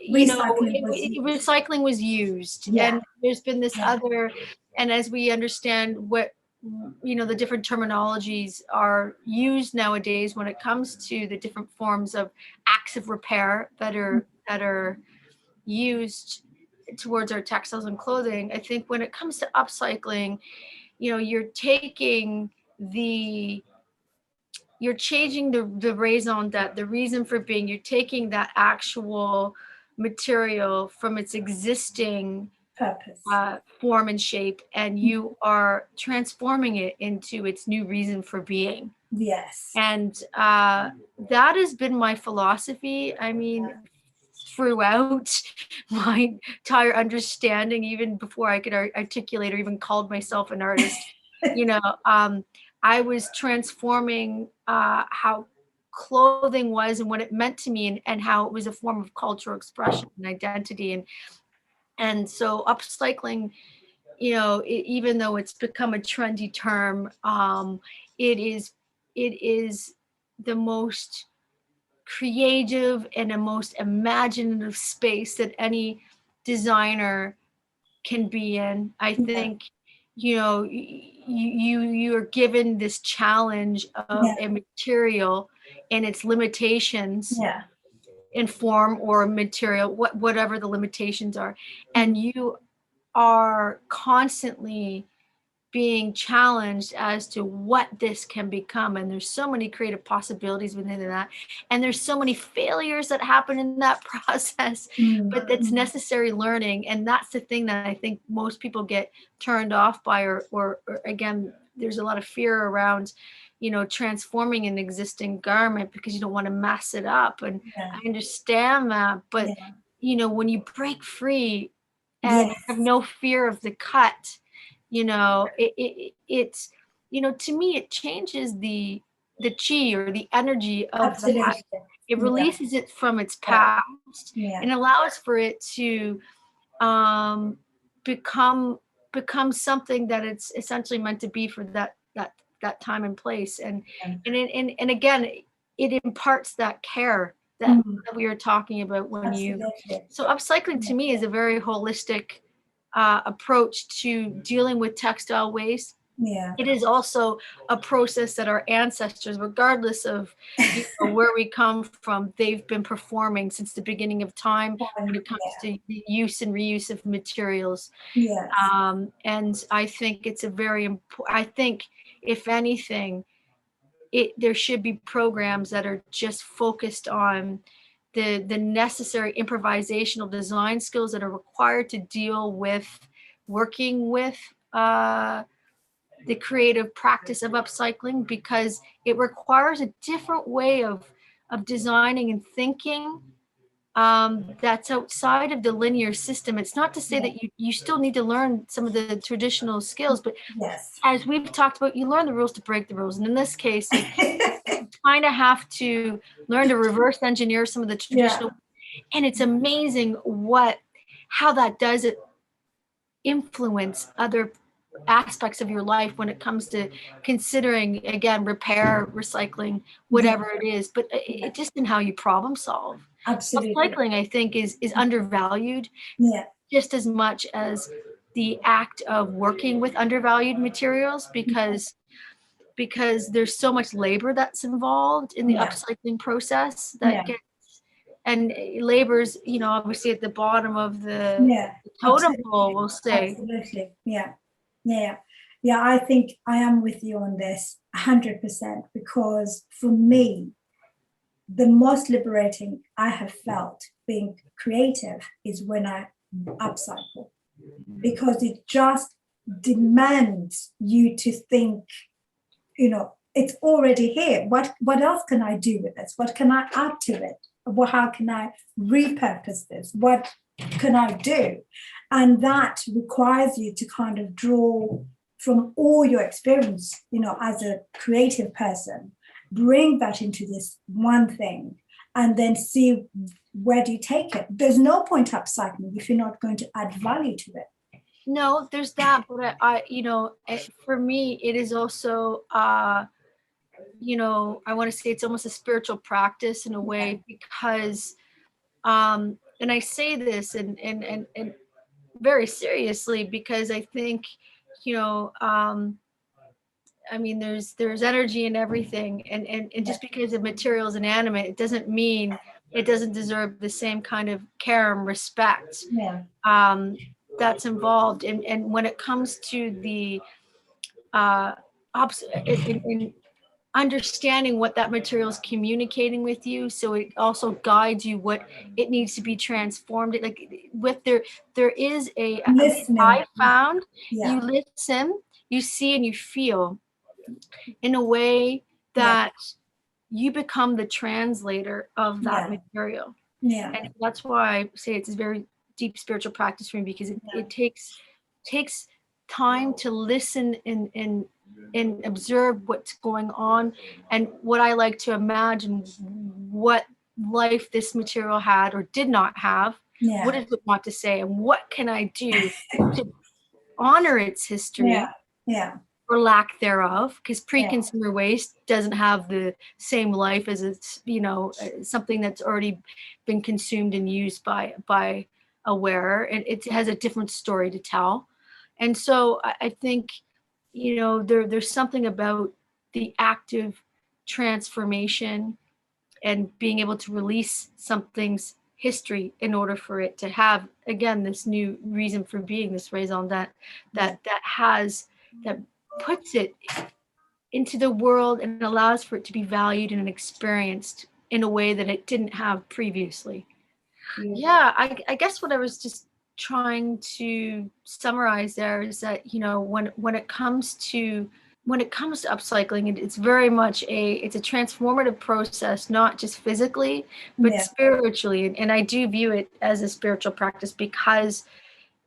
recycling was used, and there's been this other, and as we understand what the different terminologies are used nowadays when it comes to the different forms of acts of repair that are used towards our textiles and clothing. I think when it comes to upcycling, you're changing the raison d'etre, the reason for being. You're taking that actual material from its existing purpose, form and shape, and you are transforming it into its new reason for being. Yes. And that has been my philosophy. I mean, throughout my entire understanding, even before I could articulate or even called myself an artist, I was transforming how clothing was and what it meant to me, and how it was a form of cultural expression and identity. And so upcycling, even though it's become a trendy term, it is the most creative and the most imaginative space that any designer can be in. I think you are given this challenge of a material and its limitations in form or material, whatever the limitations are, and you are constantly being challenged as to what this can become. And there's so many creative possibilities within that, and there's so many failures that happen in that process, but that's necessary learning. And that's the thing that I think most people get turned off by, or again, there's a lot of fear around transforming an existing garment because you don't want to mess it up. And Yeah. I understand that, but when you break free and have no fear of the cut, it's to me, it changes the chi or the energy of Absolutely. that. It releases it from its past and allows for it to become something that it's essentially meant to be for that time and place. And again, it imparts that care that we were talking about when so upcycling to me is a very holistic approach to dealing with textile waste. It is also a process that our ancestors, regardless of where we come from, they've been performing since the beginning of time when it comes to the use and reuse of materials. And I think it's a very important, I think if anything, there should be programs that are just focused on the necessary improvisational design skills that are required to deal with working with the creative practice of upcycling, because it requires a different way of designing and thinking that's outside of the linear system. It's not to say that you still need to learn some of the traditional skills, but as we've talked about, you learn the rules to break the rules. And in this case, you kind of have to learn to reverse engineer some of the traditional. And it's amazing how that does influence other aspects of your life when it comes to considering, again, repair, recycling, whatever it is, but it just in how you problem solve. Absolutely. Upcycling, I think, is undervalued just as much as the act of working with undervalued materials, because there's so much labor that's involved in the upcycling process that gets, and labor's, obviously at the bottom of the totem pole, we'll say. Absolutely. I think I am with you on this 100%, because for me, the most liberating I have felt being creative is when I upcycle, because it just demands you to think, it's already here. What else can I do with this? What can I add to it? How can I repurpose this? What can I do? And that requires you to kind of draw from all your experience, as a creative person, bring that into this one thing, and then see where do you take it. There's no point upcycling if you're not going to add value to it. No, there's that, but I for me, it is also, I want to say it's almost a spiritual practice in a way, because, and I say this and very seriously, because I think, there's energy in everything, and just because the material is inanimate, it doesn't mean it doesn't deserve the same kind of care and respect that's involved. And when it comes to the in understanding what that material is communicating with you, so it also guides you what it needs to be transformed. Like with there is I found you listen, you see, and you feel in a way that you become the translator of that material. And that's why I say it's a very deep spiritual practice for me, because it takes time to listen and observe what's going on, and what I like to imagine what life this material had or did not have. What does it want to say, and what can I do to honor its history or lack thereof, because pre-consumer waste doesn't have the same life as it's something that's already been consumed and used by a wearer, and it has a different story to tell. And so I think there's something about the active transformation and being able to release something's history in order for it to have, again, this new reason for being, this raison d'être that puts it into the world and allows for it to be valued and experienced in a way that it didn't have previously. I guess what I was just trying to summarize there is that when it comes to when it comes to upcycling, it's very much it's a transformative process, not just physically, but spiritually. And I do view it as a spiritual practice because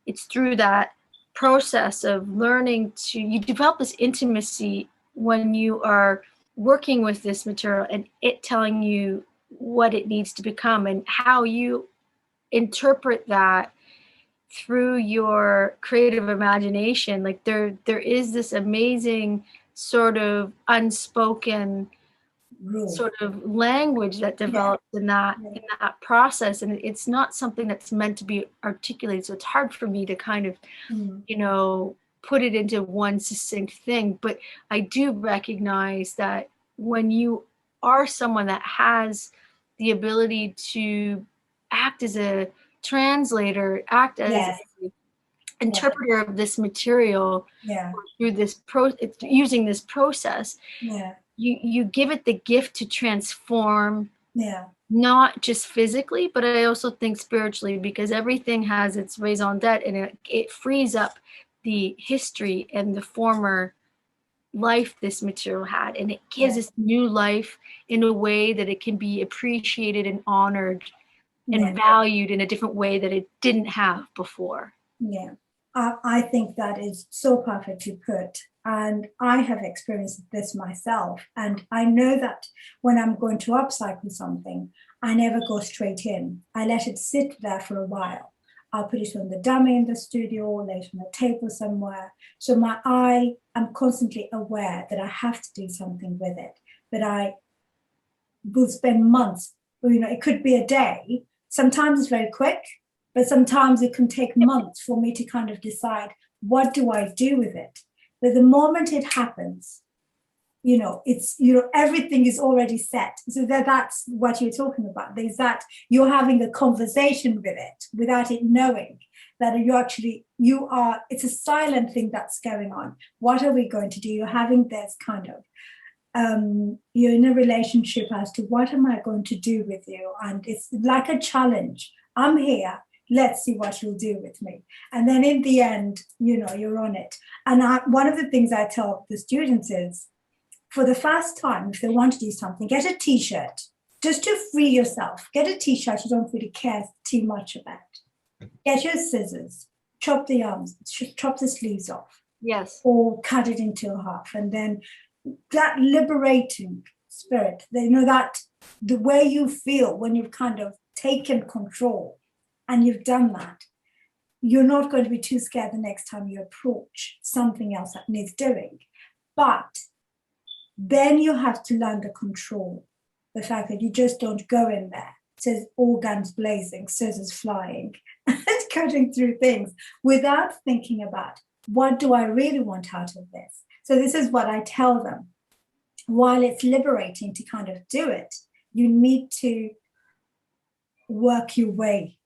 it's through that process of learning you develop this intimacy when you are working with this material and it telling you what it needs to become, and how you interpret that through your creative imagination. Like there is this amazing sort of unspoken sort of language that develops in that process, and it's not something that's meant to be articulated, so it's hard for me to kind of put it into one succinct thing. But I do recognize that when you are someone that has the ability to act as a translator, act as an interpreter of this material through this using this process, you give it the gift to transform, not just physically, but I also think spiritually, because everything has its raison d'etre, and it frees up the history and the former life this material had, and it gives us new life in a way that it can be appreciated and honored and valued in a different way that it didn't have before. I think that is so perfectly put, and I have experienced this myself, and I know that when I'm going to upcycle something, I never go straight in. I let it sit there for a while. I'll put it on the dummy in the studio, lay it on a table somewhere. So I'm constantly aware that I have to do something with it, but I will spend months, it could be a day. Sometimes it's very quick, but sometimes it can take months for me to kind of decide, what do I do with it? But the moment it happens, it's, everything is already set. So that's what you're talking about. There's that you're having a conversation with it without it knowing that it's a silent thing that's going on. What are we going to do? You're having this kind of, you're in a relationship as to what am I going to do with you? And it's like a challenge. I'm here. Let's see what you'll do with me. And then in the end, you're on it. And one of the things I tell the students is, for the first time, if they want to do something, get a t-shirt, just to free yourself. Get a t-shirt you don't really care too much about. Get your scissors, chop the arms, chop the sleeves off. Yes. Or cut it into a half. And then that liberating spirit, that the way you feel when you've kind of taken control, and you've done that, you're not going to be too scared the next time you approach something else that needs doing. But then you have to learn to control the fact that you just don't go in there. It says all guns blazing, scissors flying, and cutting through things without thinking about, what do I really want out of this? So this is what I tell them. While it's liberating to kind of do it, you need to work your way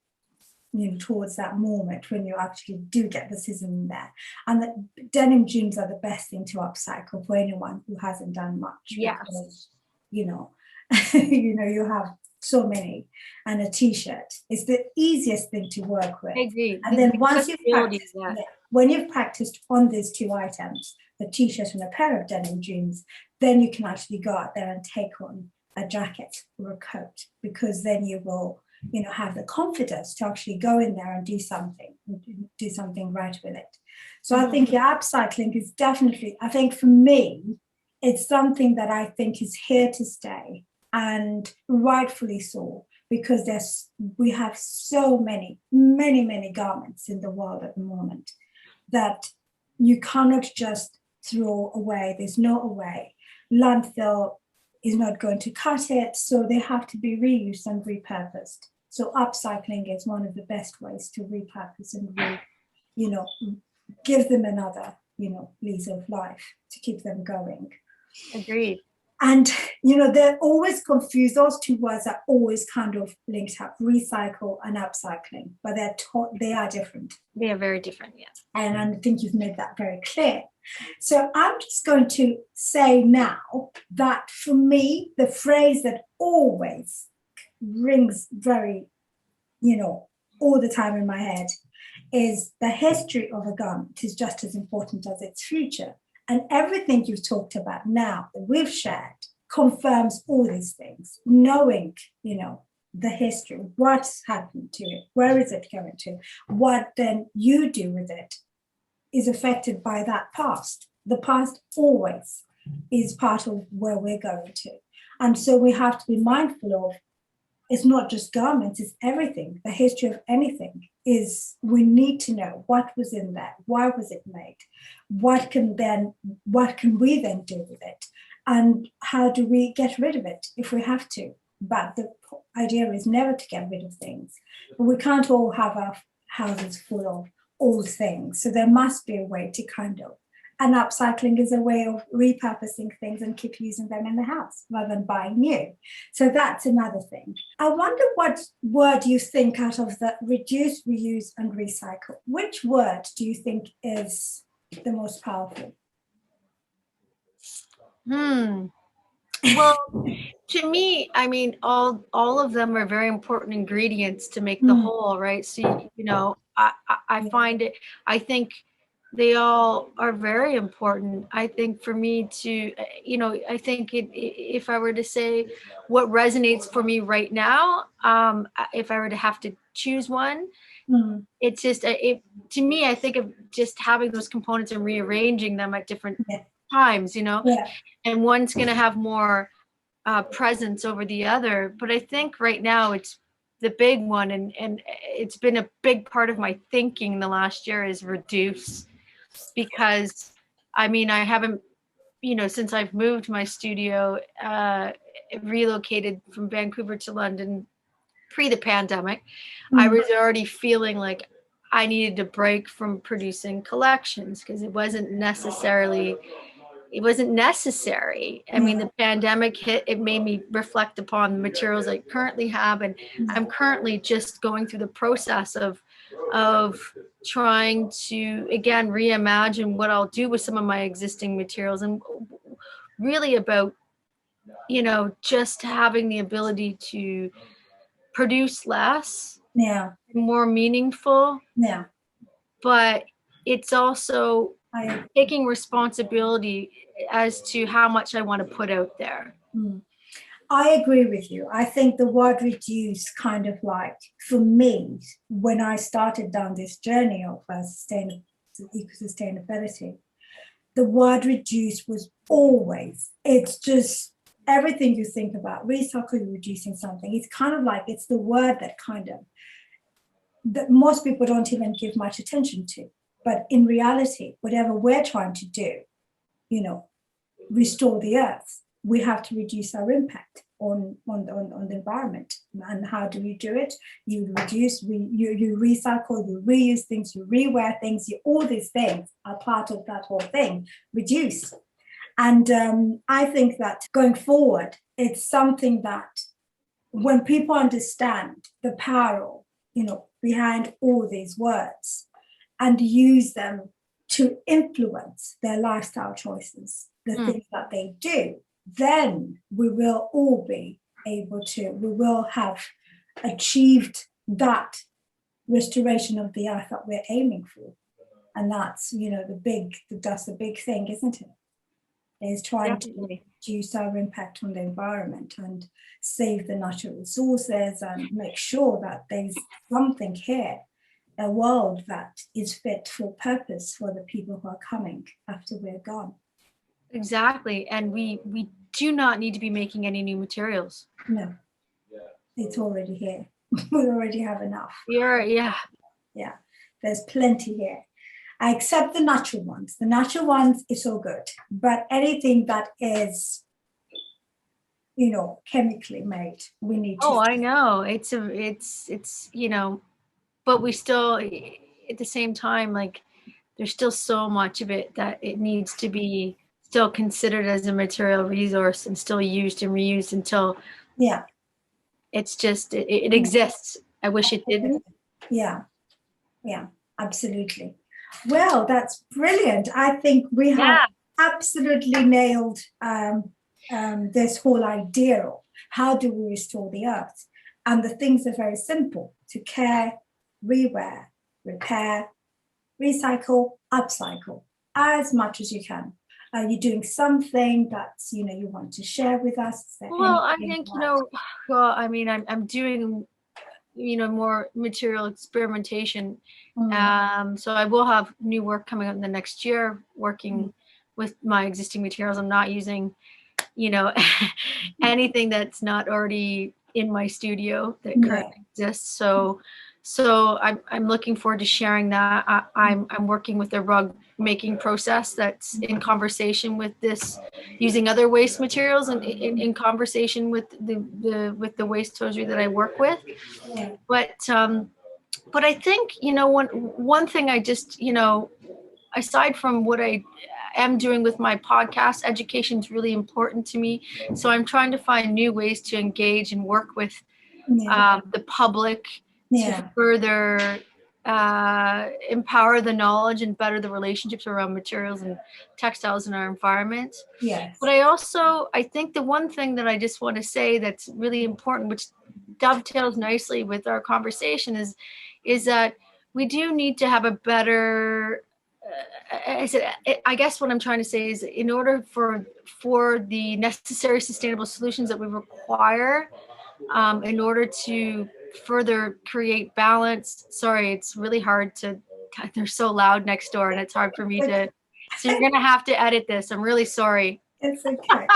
towards that moment when you actually do get the scissors in there. And the denim jeans are the best thing to upcycle for anyone who hasn't done much. Yes. Because, you have so many, and a t-shirt is the easiest thing to work with. I agree. And then once when you've practiced on these two items, the t-shirt and a pair of denim jeans, then you can actually go out there and take on a jacket or a coat, because then you will have the confidence to actually go in there and do something right with it. So I think upcycling is definitely, I think for me, it's something that I think is here to stay, and rightfully so, because we have so many garments in the world at the moment that you cannot just throw away. There's no way. Landfill is not going to cut it, so they have to be reused and repurposed. So upcycling is one of the best ways to repurpose and give them another, lease of life to keep them going. Agreed. And, they're always confused. Those two words are always kind of linked up, recycle and upcycling, but they are different. They are very different, yes. And I think you've made that very clear. So I'm just going to say now that for me, the phrase that always rings very, all the time in my head is, the history of a garment is just as important as its future. And everything you've talked about now that we've shared confirms all these things, knowing, the history, what's happened to it, where is it going to, what then you do with it is affected by that past. The past always is part of where we're going to. And so we have to be mindful of, it's not just garments, it's everything. The history of anything is, we need to know what was in there, why was it made, what can we then do with it, and how do we get rid of it if we have to. But the idea is never to get rid of things. But we can't all have our houses full of old things. So there must be a way to and upcycling is a way of repurposing things and keep using them in the house rather than buying new. So that's another thing. I wonder what word you think out of the reduce, reuse, and recycle. Which word do you think is the most powerful? Well, to me, I mean, all of them are very important ingredients to make the whole, right? So, I find it, I think they all are very important. I think for me to, I think if I were to say what resonates for me right now, if I were to have to choose one, it's just, to me, I think of just having those components and rearranging them at different times, and one's going to have more presence over the other. But I think right now it's the big one, and it's been a big part of my thinking the last year is reduce. Because I mean, I haven't, since I've moved my studio, relocated from Vancouver to London pre the pandemic, I was already feeling like I needed to break from producing collections because it wasn't necessary. I mean, the pandemic hit, it made me reflect upon the materials I currently have. And I'm currently just going through the process of trying to, again, reimagine what I'll do with some of my existing materials, and really about, just having the ability to produce less, more meaningful. But it's also taking responsibility as to how much I want to put out there. I agree with you. I think the word reduce kind of like, for me, when I started down this journey of eco-sustainability, the word reduce was always, it's just everything you think about, recycle, reducing something. It's kind of like, it's the word that that most people don't even give much attention to. But in reality, whatever we're trying to do, restore the earth, we have to reduce our impact on the environment. And how do we do it? You reduce, you recycle, you reuse things, you rewear things, all these things are part of that whole thing, reduce. And I think that going forward, it's something that when people understand the power, behind all these words and use them to influence their lifestyle choices, the things that they do, then we will all be able to, we will have achieved that restoration of the earth that we're aiming for. And that's, that's the big thing, isn't it? Is trying to reduce our impact on the environment and save the natural resources and make sure that there's something here, a world that is fit for purpose for the people who are coming after we're gone. Exactly. And we do not need to be making any new materials. No, it's already here. We already have enough. Yeah. There's plenty here. I accept the natural ones. The natural ones is all good, but anything that is, chemically made, we need to. Oh, I know. It's but we still, at the same time, like, there's still so much of it that it needs to be still considered as a material resource and still used and reused until it's just, it exists. I wish it didn't. Yeah, absolutely. Well, that's brilliant. I think we have absolutely nailed this whole idea of how do we restore the earth. And the things are very simple: to care, rewear, repair, recycle, upcycle as much as you can. Are you doing something that's, you want to share with us? Is there Well, I anything think, that- well, I mean, I'm doing, more material experimentation. So I will have new work coming out in the next year, working with my existing materials. I'm not using, anything that's not already in my studio that currently exists. So I'm looking forward to sharing that. I'm working with a rug making process that's in conversation with this, using other waste materials and in conversation with the waste hosiery that I work with. But I think, one thing I just, aside from what I am doing with my podcast, education is really important to me. So I'm trying to find new ways to engage and work with the public to further empower the knowledge and better the relationships around materials and textiles in our environment. But I think the one thing that I just want to say that's really important, which dovetails nicely with our conversation, is that we do need to have a better I guess what I'm trying to say is, in order for the necessary sustainable solutions that we require, in order to further create balance. Sorry, it's really hard to, they're so loud next door and it's hard for me to, so you're gonna have to edit this. I'm really sorry. It's okay.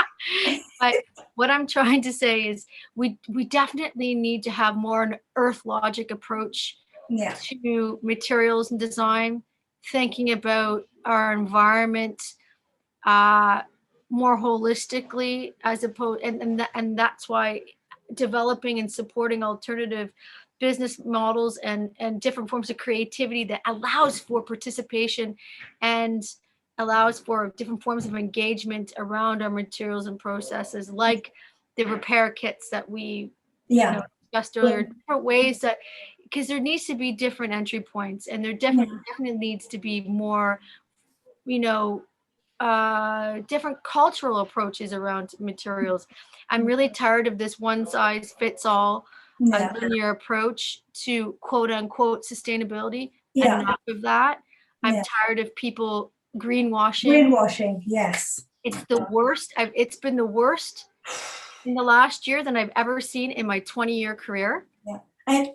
But what I'm trying to say is we definitely need to have more an earth logic approach to materials and design, thinking about our environment more holistically, as opposed, and that's why developing and supporting alternative business models and different forms of creativity that allows for participation and allows for different forms of engagement around our materials and processes, like the repair kits that we discussed earlier, different ways that, because there needs to be different entry points, and there definitely needs to be more, different cultural approaches around materials. I'm really tired of this one size fits all linear approach to quote unquote sustainability. Enough of that. I'm tired of people greenwashing. Yes. It's the worst. It's been the worst in the last year than I've ever seen in my 20-year career. And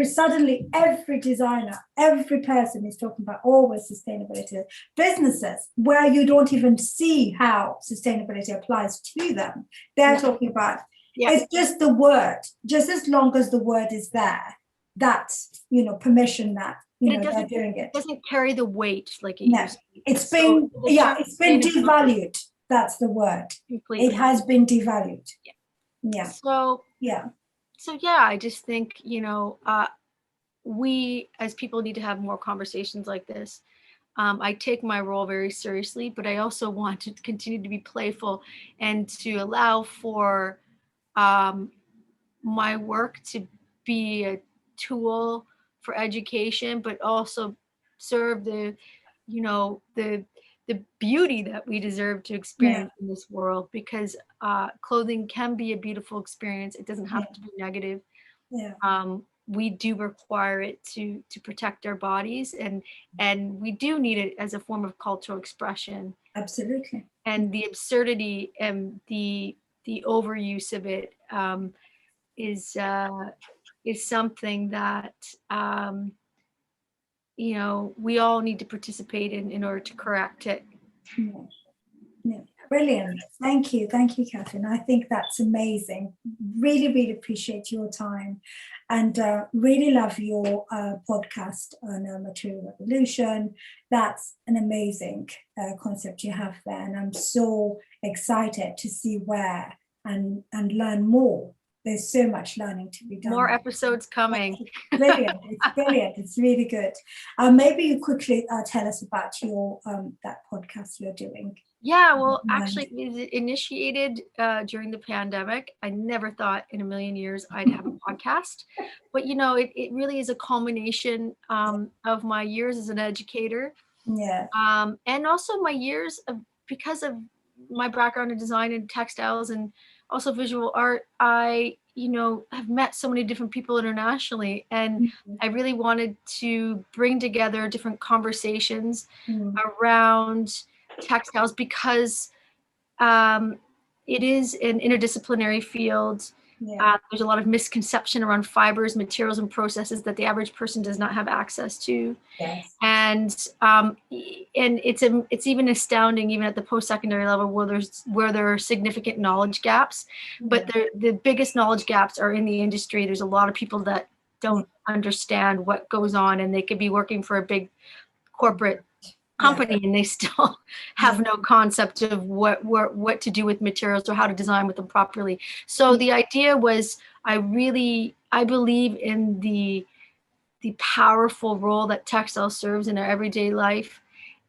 suddenly every designer, every person is talking about always sustainability. Businesses where you don't even see how sustainability applies to them, they're talking about, it's just the word, just as long as the word is there, that's, permission that, they're doing it. It doesn't carry the weight like it used to. It's been devalued. That's the word. Completely. It has been devalued. So I just think, we as people need to have more conversations like this. I take my role very seriously, but I also want to continue to be playful and to allow for my work to be a tool for education, but also serve the beauty that we deserve to experience in this world, because clothing can be a beautiful experience. It doesn't have to be negative. We do require it to protect our bodies, and we do need it as a form of cultural expression. Absolutely. And the absurdity and the overuse of it is something that we all need to participate in order to correct it. Brilliant. Thank you, Katherine. I think that's amazing. Really appreciate your time, and really love your podcast on material revolution. That's an amazing concept you have there, and I'm so excited to see where and learn more. There's so much learning to be done. More episodes coming. Brilliant. It's brilliant. It's really good. Maybe you quickly tell us about your that podcast you're doing. Yeah, well, actually, it was initiated during the pandemic. I never thought in a million years I'd have a podcast, but it really is a culmination of my years as an educator. And also my years because of my background in design and textiles and also visual art. I have met so many different people internationally, and I really wanted to bring together different conversations around textiles because it is an interdisciplinary field. Yeah. There's a lot of misconception around fibers, materials, and processes that the average person does not have access to. Yes. And it's even astounding, even at the post-secondary level, where there are significant knowledge gaps. But the biggest knowledge gaps are in the industry. There's a lot of people that don't understand what goes on, and they could be working for a big corporate company and they still have no concept of what to do with materials or how to design with them properly. So the idea was, I believe in the powerful role that textile serves in our everyday life,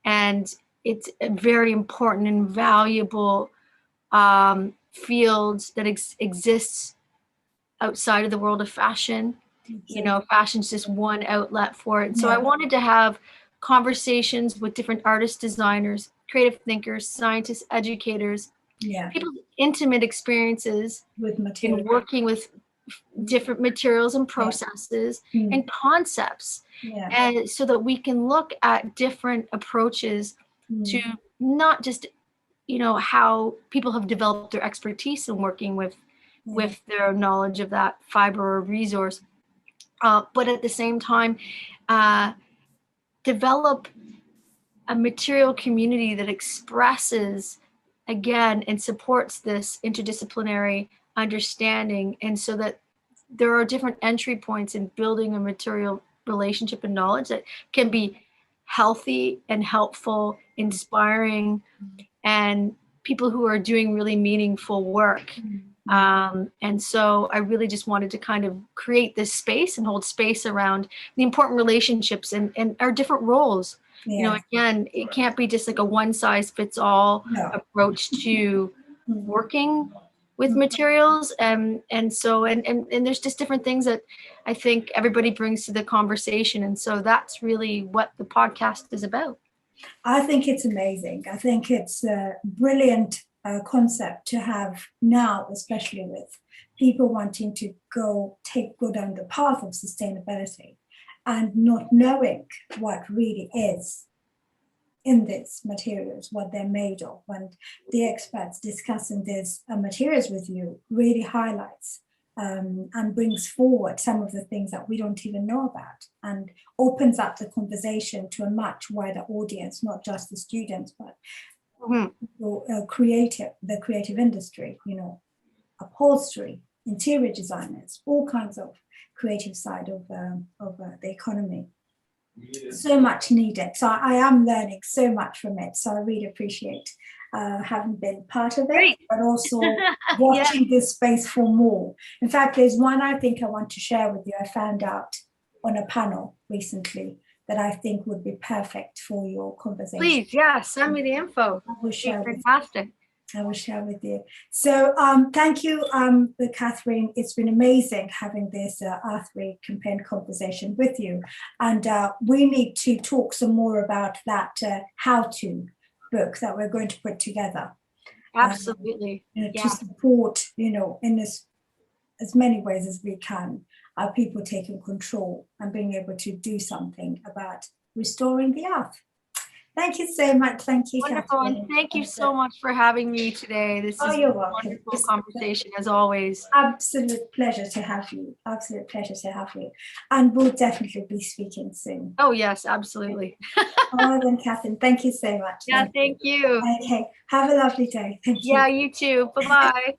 and it's a very important and valuable field that exists outside of the world of fashion. You know, fashion's just one outlet for it. So I wanted to have conversations with different artists, designers, creative thinkers, scientists, educators, people's intimate experiences with material, in working with different materials and processes and concepts, and so that we can look at different approaches to not just, you know, how people have developed their expertise in working with their knowledge of that fiber or resource, but at the same time develop a material community that expresses, again, and supports this interdisciplinary understanding, and so that there are different entry points in building a material relationship and knowledge that can be healthy and helpful, inspiring, and people who are doing really meaningful work. And so I really just wanted to kind of create this space and hold space around the important relationships and our different roles. You know, again, it can't be just like a one size fits all approach to working with materials. And so there's just different things that I think everybody brings to the conversation. And so that's really what the podcast is about. I think it's amazing. I think it's a brilliant concept to have now, especially with people wanting to go down the path of sustainability and not knowing what really is in these materials, what they're made of. And the experts discussing these materials with you really highlights and brings forward some of the things that we don't even know about, and opens up the conversation to a much wider audience, not just the students, but the creative industry, you know, upholstery, interior designers, all kinds of creative side of the economy. So much needed. So I am learning so much from it. So I really appreciate having been part of it, but also watching this space for more. In fact, there's one I think I want to share with you. I found out on a panel recently that I think would be perfect for your conversation. Please, send me the info. I will share fantastic. I will share with you. So thank you, Katherine. It's been amazing having this R3 campaign conversation with you. And we need to talk some more about that how-to book that we're going to put together. Absolutely. To support, you know, in as many ways as we can, our people taking control and being able to do something about restoring the earth. Thank you so much. Thank you. Wonderful. Katherine. And thank you so much for having me today. This is you're a welcome. wonderful conversation as always. Absolute pleasure to have you. Absolute pleasure to have you. And we'll definitely be speaking soon. Oh, yes, absolutely. All right, then, Katherine, thank you so much. Thank you. Okay. Have a lovely day. Thank you. Yeah, you too. Bye-bye.